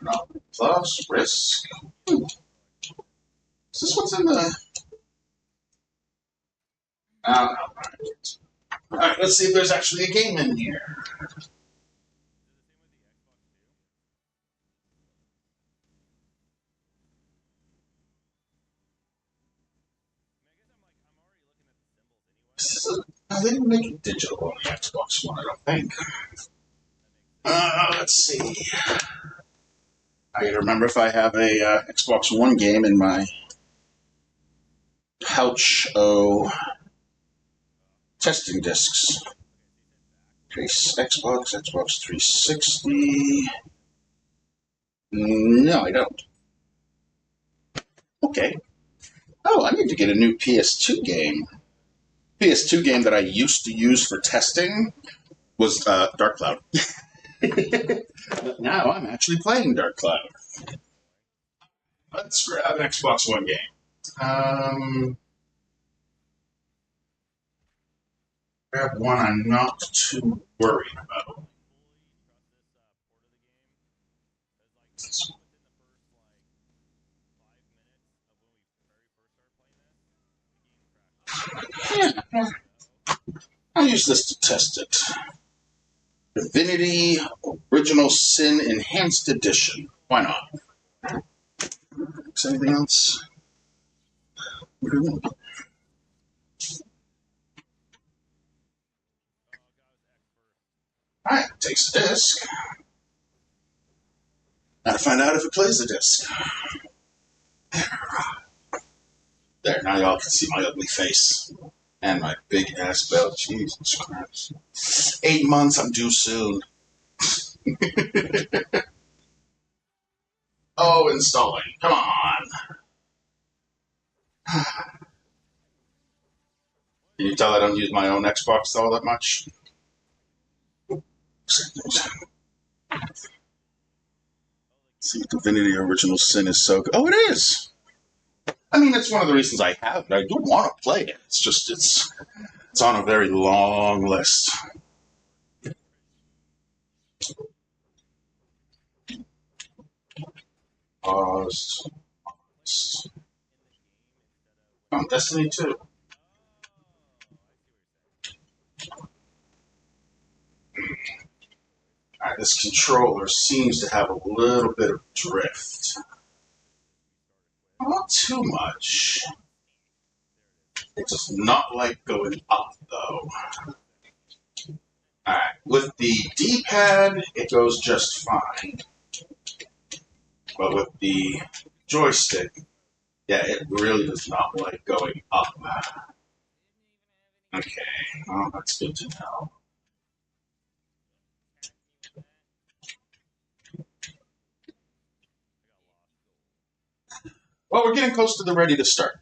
No. Plus risk. Is this what's in the... No. Alright, let's see if there's actually a game in here. No, they didn't make it digital on the Xbox One, I don't think. Let's see. I gotta remember if I have a Xbox One game in my pouch of testing discs. Xbox 360. No, I don't. Okay. Oh, I need to get a new PS2 game. PS2 game that I used to use for testing was Dark Cloud. But now I'm actually playing Dark Cloud. Let's grab an Xbox One game. Grab one I'm not too worried about. Yeah. I'll use this to test it. Divinity Original Sin Enhanced Edition. Why not? Is anything else? Alright, takes the disc. Now to find out if it plays the disc. There, now y'all can see my ugly face. And my big ass belt. Jesus Christ. 8 months, I'm due soon. Oh, installing. Come on. Can you tell I don't use my own Xbox all that much? See, Divinity Original Sin is so good. Oh, it is! I mean, it's one of the reasons I have it. I do want to play it. It's just, it's on a very long list. Paused. Oh, Destiny 2. Alright, this controller seems to have a little bit of drift. Not too much. It does not like going up, though. Alright, with the D-pad, it goes just fine. But with the joystick, yeah, it really does not like going up. Okay, well, that's good to know. Well, we're getting close to the ready to start.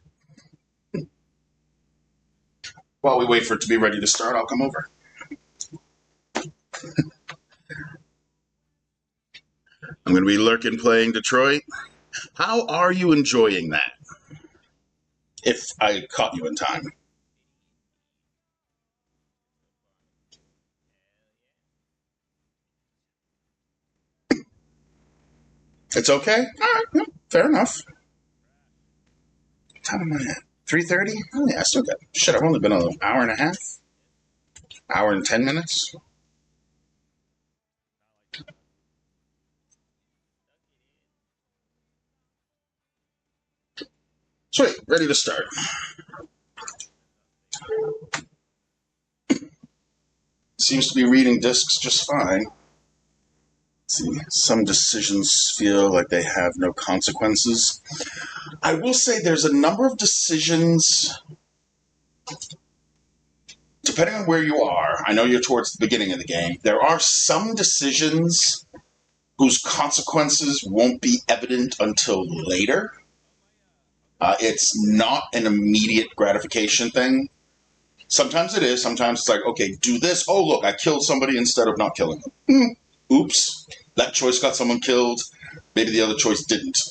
While we wait for it to be ready to start, I'll come over. I'm going to be lurking playing Detroit. How are you enjoying that? If I caught you in time. It's okay? All right, well, fair enough. What time am I at? 3:30? Oh, yeah, I still got... Shit, I've only been an hour and a half. Hour and 10 minutes. Sweet, ready to start. Seems to be reading discs just fine. See, some decisions feel like they have no consequences. I will say there's a number of decisions, depending on where you are. I know you're towards the beginning of the game. There are some decisions whose consequences won't be evident until later. It's not an immediate gratification thing. Sometimes it is. Sometimes it's like, okay, do this. Oh, look, I killed somebody instead of not killing them. Oops, that choice got someone killed. Maybe the other choice didn't.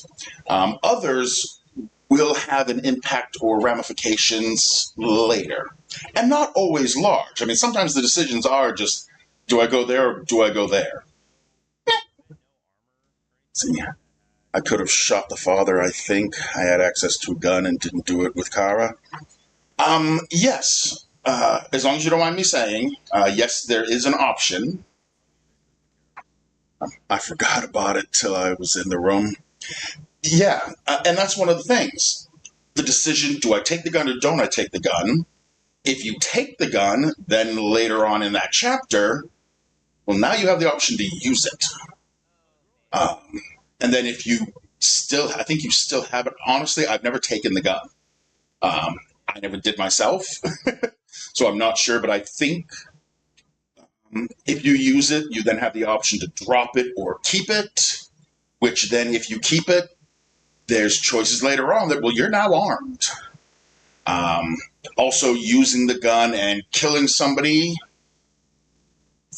Others will have an impact or ramifications later, and not always large. I mean, sometimes the decisions are just, do I go there or do I go there? See, I could have shot the father, I think. I had access to a gun and didn't do it with Kara. Yes. As long as you don't mind me saying, yes, there is an option. I forgot about it till I was in the room. Yeah, and that's one of the things. The decision, do I take the gun or don't I take the gun? If you take the gun, then later on in that chapter, well, now you have the option to use it. And then if you still, I think you still have it. Honestly, I've never taken the gun. I never did myself, so I'm not sure, but I think if you use it, you then have the option to drop it or keep it, which then if you keep it, there's choices later on that, well, you're now armed. Also, using the gun and killing somebody,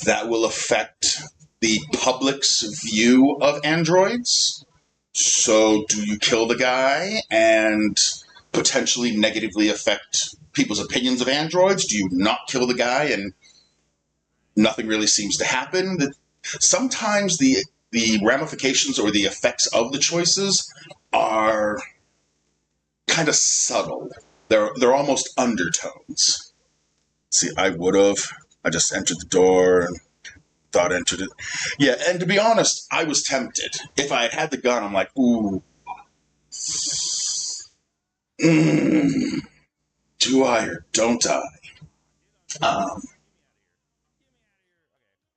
that will affect the public's view of androids. So do you kill the guy and potentially negatively affect people's opinions of androids? Do you not kill the guy and nothing really seems to happen? Sometimes the ramifications or the effects of the choices are kind of subtle. They're almost undertones. See, I just entered the door and thought entered it. Yeah, and to be honest, I was tempted. If I had had the gun, I'm like, ooh. Do I or don't I?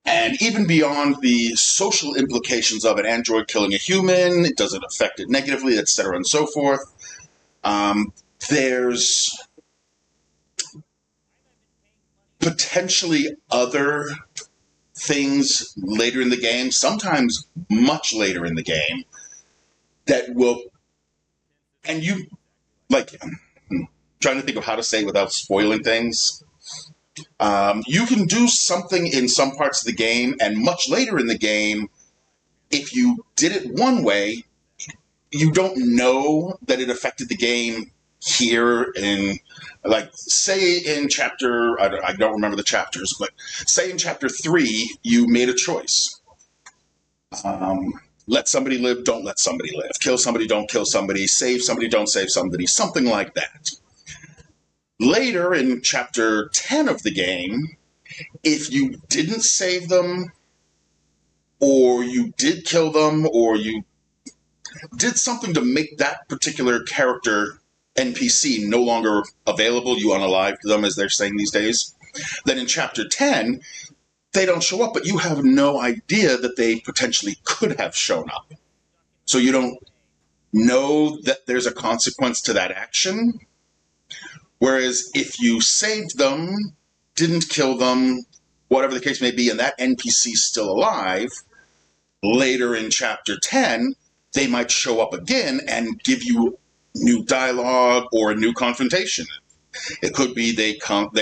And even beyond the social implications of an android killing a human, does it affect it negatively, etc., and so forth. There's potentially other things later in the game, sometimes much later in the game, that will, and you, like, trying to think of how to say it without spoiling things. You can do something in some parts of the game, and much later in the game, if you did it one way, you don't know that it affected the game here in, like, say in chapter, I don't remember the chapters, but say in chapter 3, you made a choice. Let somebody live, don't let somebody live. Kill somebody, don't kill somebody. Save somebody, don't save somebody. Something like that. Later in chapter 10 of the game, if you didn't save them, or you did kill them, or you did something to make that particular character NPC no longer available, you unalived them, as they're saying these days, then in chapter 10, they don't show up, but you have no idea that they potentially could have shown up. So you don't know that there's a consequence to that action. Whereas if you saved them, didn't kill them, whatever the case may be, and that NPC's still alive, later in chapter 10, they might show up again and give you new dialogue or a new confrontation. It could be they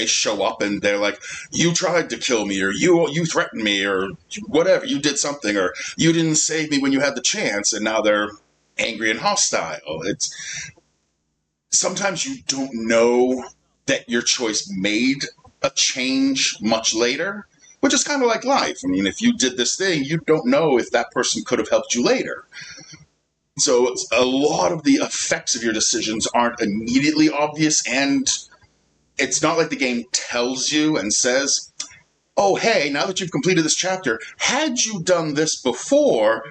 show up and they're like, you tried to kill me, or you threatened me, or whatever, you did something, or you didn't save me when you had the chance, and now they're angry and hostile. Sometimes you don't know that your choice made a change much later, which is kind of like life. I mean, if you did this thing, you don't know if that person could have helped you later. So a lot of the effects of your decisions aren't immediately obvious, and it's not like the game tells you and says, oh, hey, now that you've completed this chapter, had you done this before,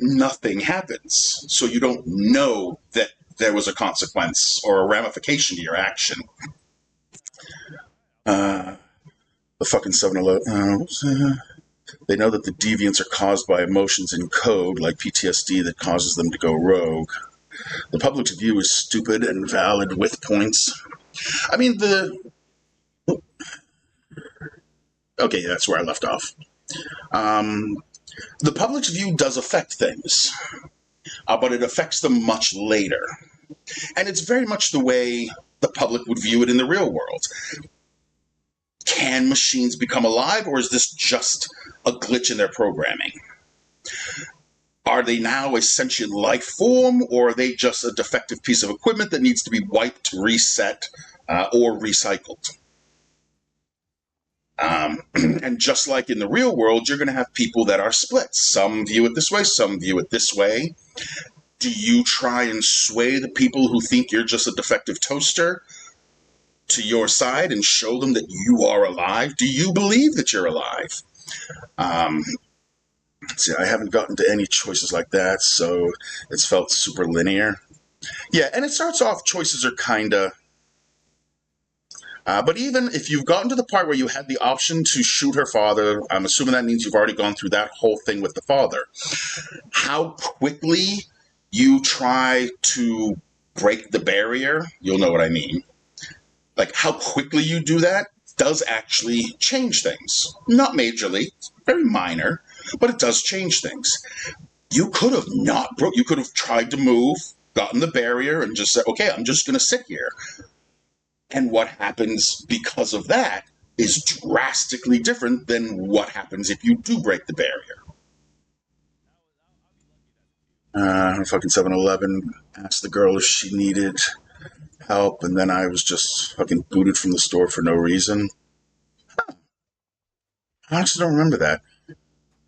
nothing happens. So you don't know that there was a consequence or a ramification to your action. The fucking 7-Eleven. They know that the deviants are caused by emotions in code, like PTSD, that causes them to go rogue. The public's view is stupid and valid with points. I mean, okay, that's where I left off. The public's view does affect things, but it affects them much later. And it's very much the way the public would view it in the real world. Can machines become alive, or is this just a glitch in their programming? Are they now a sentient life form, or are they just a defective piece of equipment that needs to be wiped, reset, or recycled? And just like in the real world, you're going to have people that are split. Some view it this way, some view it this way. Do you try and sway the people who think you're just a defective toaster to your side and show them that you are alive? Do you believe that you're alive? See, I haven't gotten to any choices like that, so it's felt super linear. Yeah, and it starts off, choices are kind of... but even if you've gotten to the part where you had the option to shoot her father, I'm assuming that means you've already gone through that whole thing with the father. How quickly you try to break the barrier, you'll know what I mean. Like, how quickly you do that does actually change things. Not majorly, very minor, but it does change things. You could have not broke, you could have tried to move, gotten the barrier, and just said, okay, I'm just going to sit here. And what happens because of that is drastically different than what happens if you do break the barrier. Fucking 7-Eleven asked the girl if she needed help, and then I was just fucking booted from the store for no reason. I actually don't remember that.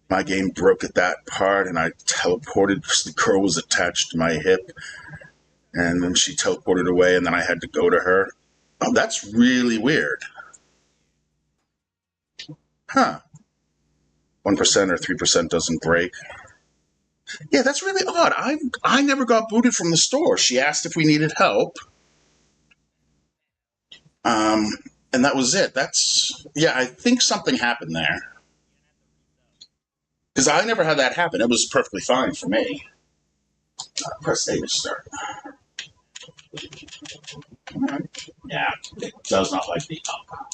My game broke at that part, and I teleported because the girl was attached to my hip, and then she teleported away, and then I had to go to her. Oh, that's really weird. Huh. 1% or 3% doesn't break. Yeah, that's really odd. I never got booted from the store. She asked if we needed help. And that was it. Yeah, I think something happened there. Because I never had that happen. It was perfectly fine for me. Press A to start. Yeah, it does not like the up.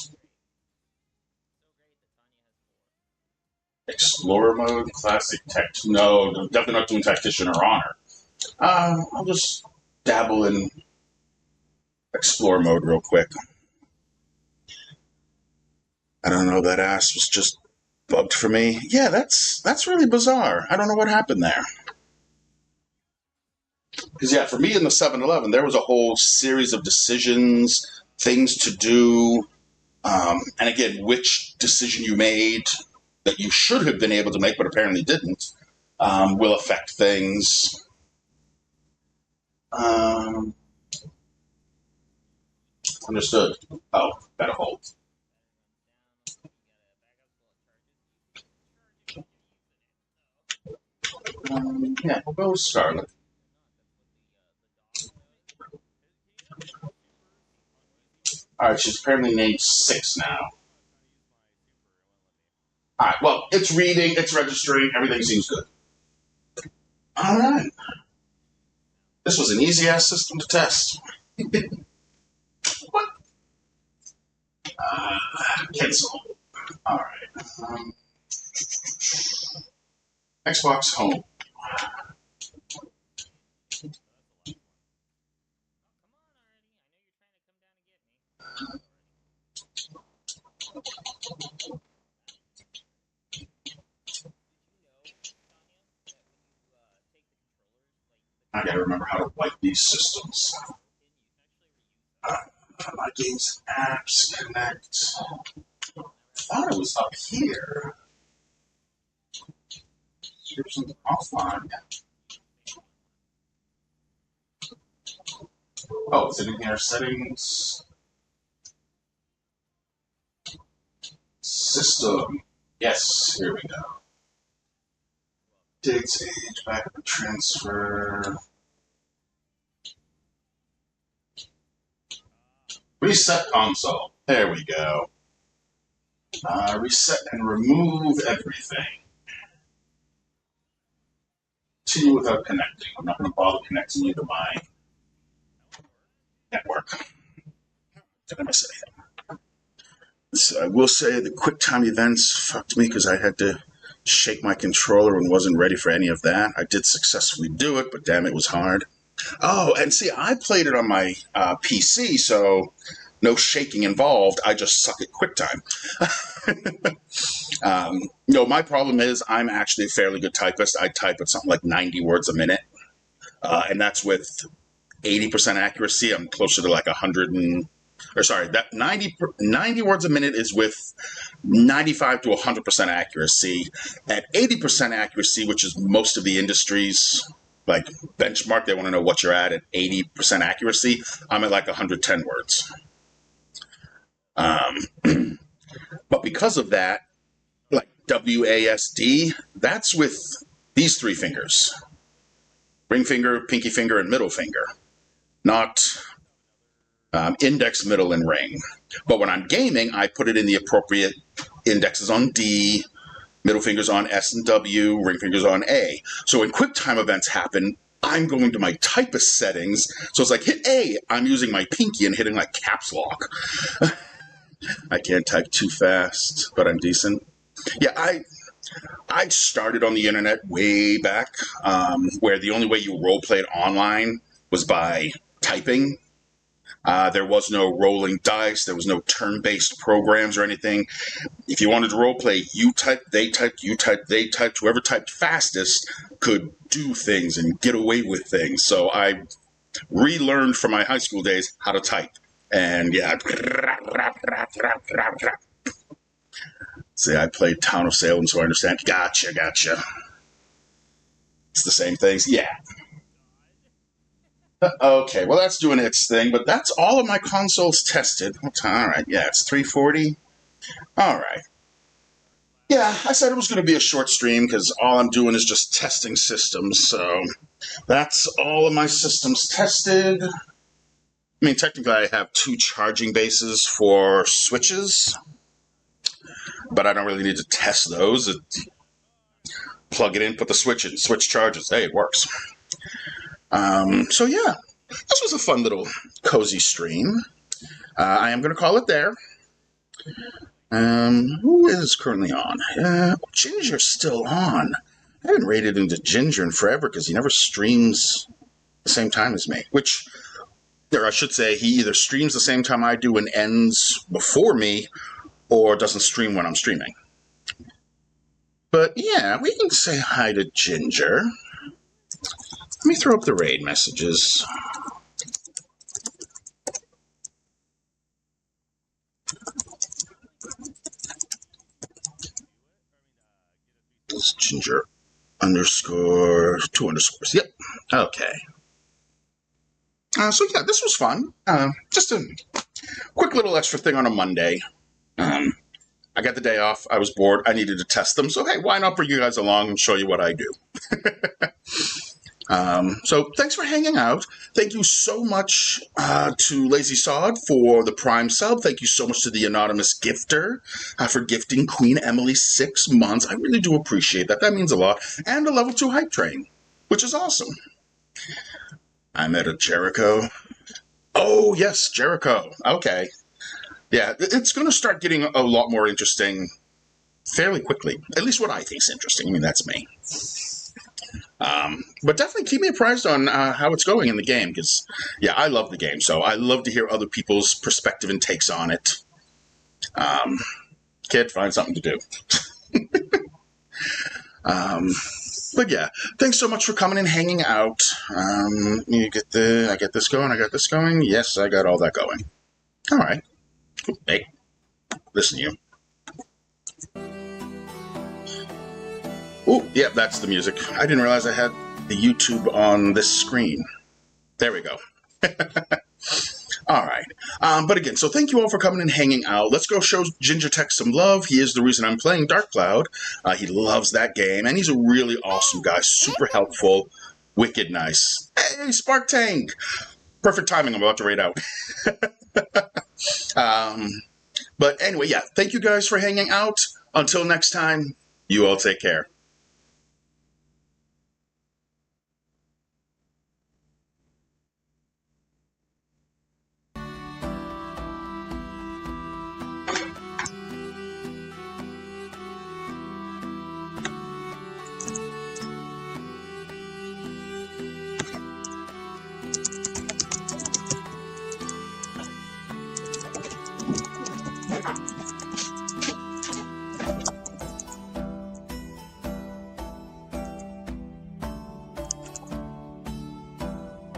Explorer mode, classic tech. No, definitely not doing tactician or honor. I'll just dabble in Explorer mode real quick. I don't know, that ass was just bugged for me. Yeah, that's really bizarre. I don't know what happened there. Because, yeah, for me in the 7-Eleven, there was a whole series of decisions, things to do, and again, which decision you made that you should have been able to make but apparently didn't will affect things. Understood. Oh, better hold. Yeah, we'll go with Scarlet. Alright, she's apparently named 6 now. Alright, well, it's reading, it's registering, everything seems good. Alright. This was an easy-ass system to test. What? Cancel. Alright. Xbox Home. I gotta remember how to wipe these systems. My games and apps connect. I thought it was up here. Subscriptions offline. Oh, is it in here? Settings. System. Yes, here we go. Dates, age, backup transfer. Reset console. There we go. Reset and remove everything. Continue without connecting. I'm not going to bother connecting you to my network. Did I miss anything? So I will say the QuickTime events fucked me because I had to shake my controller and wasn't ready for any of that. I did successfully do it, but damn, it was hard. Oh, and see, I played it on my PC, so no shaking involved. I just suck at QuickTime. No, my problem is I'm actually a fairly good typist. I type at something like 90 words a minute, and that's with 80% accuracy. I'm closer to like 100 and, or sorry, that 90 words a minute is with 95 to 100% accuracy. At 80% accuracy, which is most of the industry's like benchmark, they want to know what you're at 80% accuracy. I'm at like 110 words. But because of that, like WASD, that's with these three fingers: ring finger, pinky finger, and middle finger, not index, middle, and ring. But when I'm gaming, I put it in the appropriate indexes on D, middle fingers on S and W, ring fingers on A. So when QuickTime events happen, I'm going to my typist settings. So it's like, hit A, I'm using my pinky and hitting like caps lock. I can't type too fast, but I'm decent. Yeah, I started on the internet way back, where the only way you role played online was by typing. There was no rolling dice. There was no turn-based programs or anything. If you wanted to role play, you typed, they typed, you typed, they typed. Whoever typed fastest could do things and get away with things. So I relearned from my high school days how to type. And yeah, see, I played Town of Salem, so I understand. Gotcha. It's the same things. Yeah. Okay, well, that's doing its thing, but that's all of my consoles tested. All right, yeah, it's 3:40. All right. Yeah, I said it was going to be a short stream because all I'm doing is just testing systems, so that's all of my systems tested. I mean, technically, I have 2 charging bases for switches, but I don't really need to test those. Plug it in, put the switch in, switch charges. Hey, it works. So yeah, this was a fun little cozy stream. I am going to call it there. Who is currently on? Ginger's still on. I haven't rated into Ginger in forever because he never streams the same time as me, which, or I should say, he either streams the same time I do and ends before me, or doesn't stream when I'm streaming. But yeah, we can say hi to Ginger. Let me throw up the raid messages. It's Ginger underscore 2 underscores. Yep. Okay. So yeah, this was fun. Just a quick little extra thing on a Monday. I got the day off. I was bored. I needed to test them. So hey, why not bring you guys along and show you what I do? So thanks for hanging out. Thank you so much to Lazy Sod for the Prime sub. Thank you so much to the anonymous gifter for gifting Queen Emily 6 months. I really do appreciate that. That means a lot. And a level 2 hype train, which is awesome. I met a Jericho. Oh, yes, Jericho. Okay. Yeah, it's going to start getting a lot more interesting fairly quickly. At least what I think is interesting. I mean, that's me. But definitely keep me apprised on how it's going in the game, because, yeah, I love the game, so I love to hear other people's perspective and takes on it. Kid, find something to do. But yeah, thanks so much for coming and hanging out. I get this going. Yes, I got all that going. All right. Hey, listen to you. Oh, yeah, that's the music. I didn't realize I had the YouTube on this screen. There we go. All right. But again, so thank you all for coming and hanging out. Let's go show Ginger Tech some love. He is the reason I'm playing Dark Cloud. He loves that game, and he's a really awesome guy. Super helpful. Wicked nice. Hey, Spark Tank! Perfect timing. I'm about to raid out. But anyway, yeah, thank you guys for hanging out. Until next time, you all take care.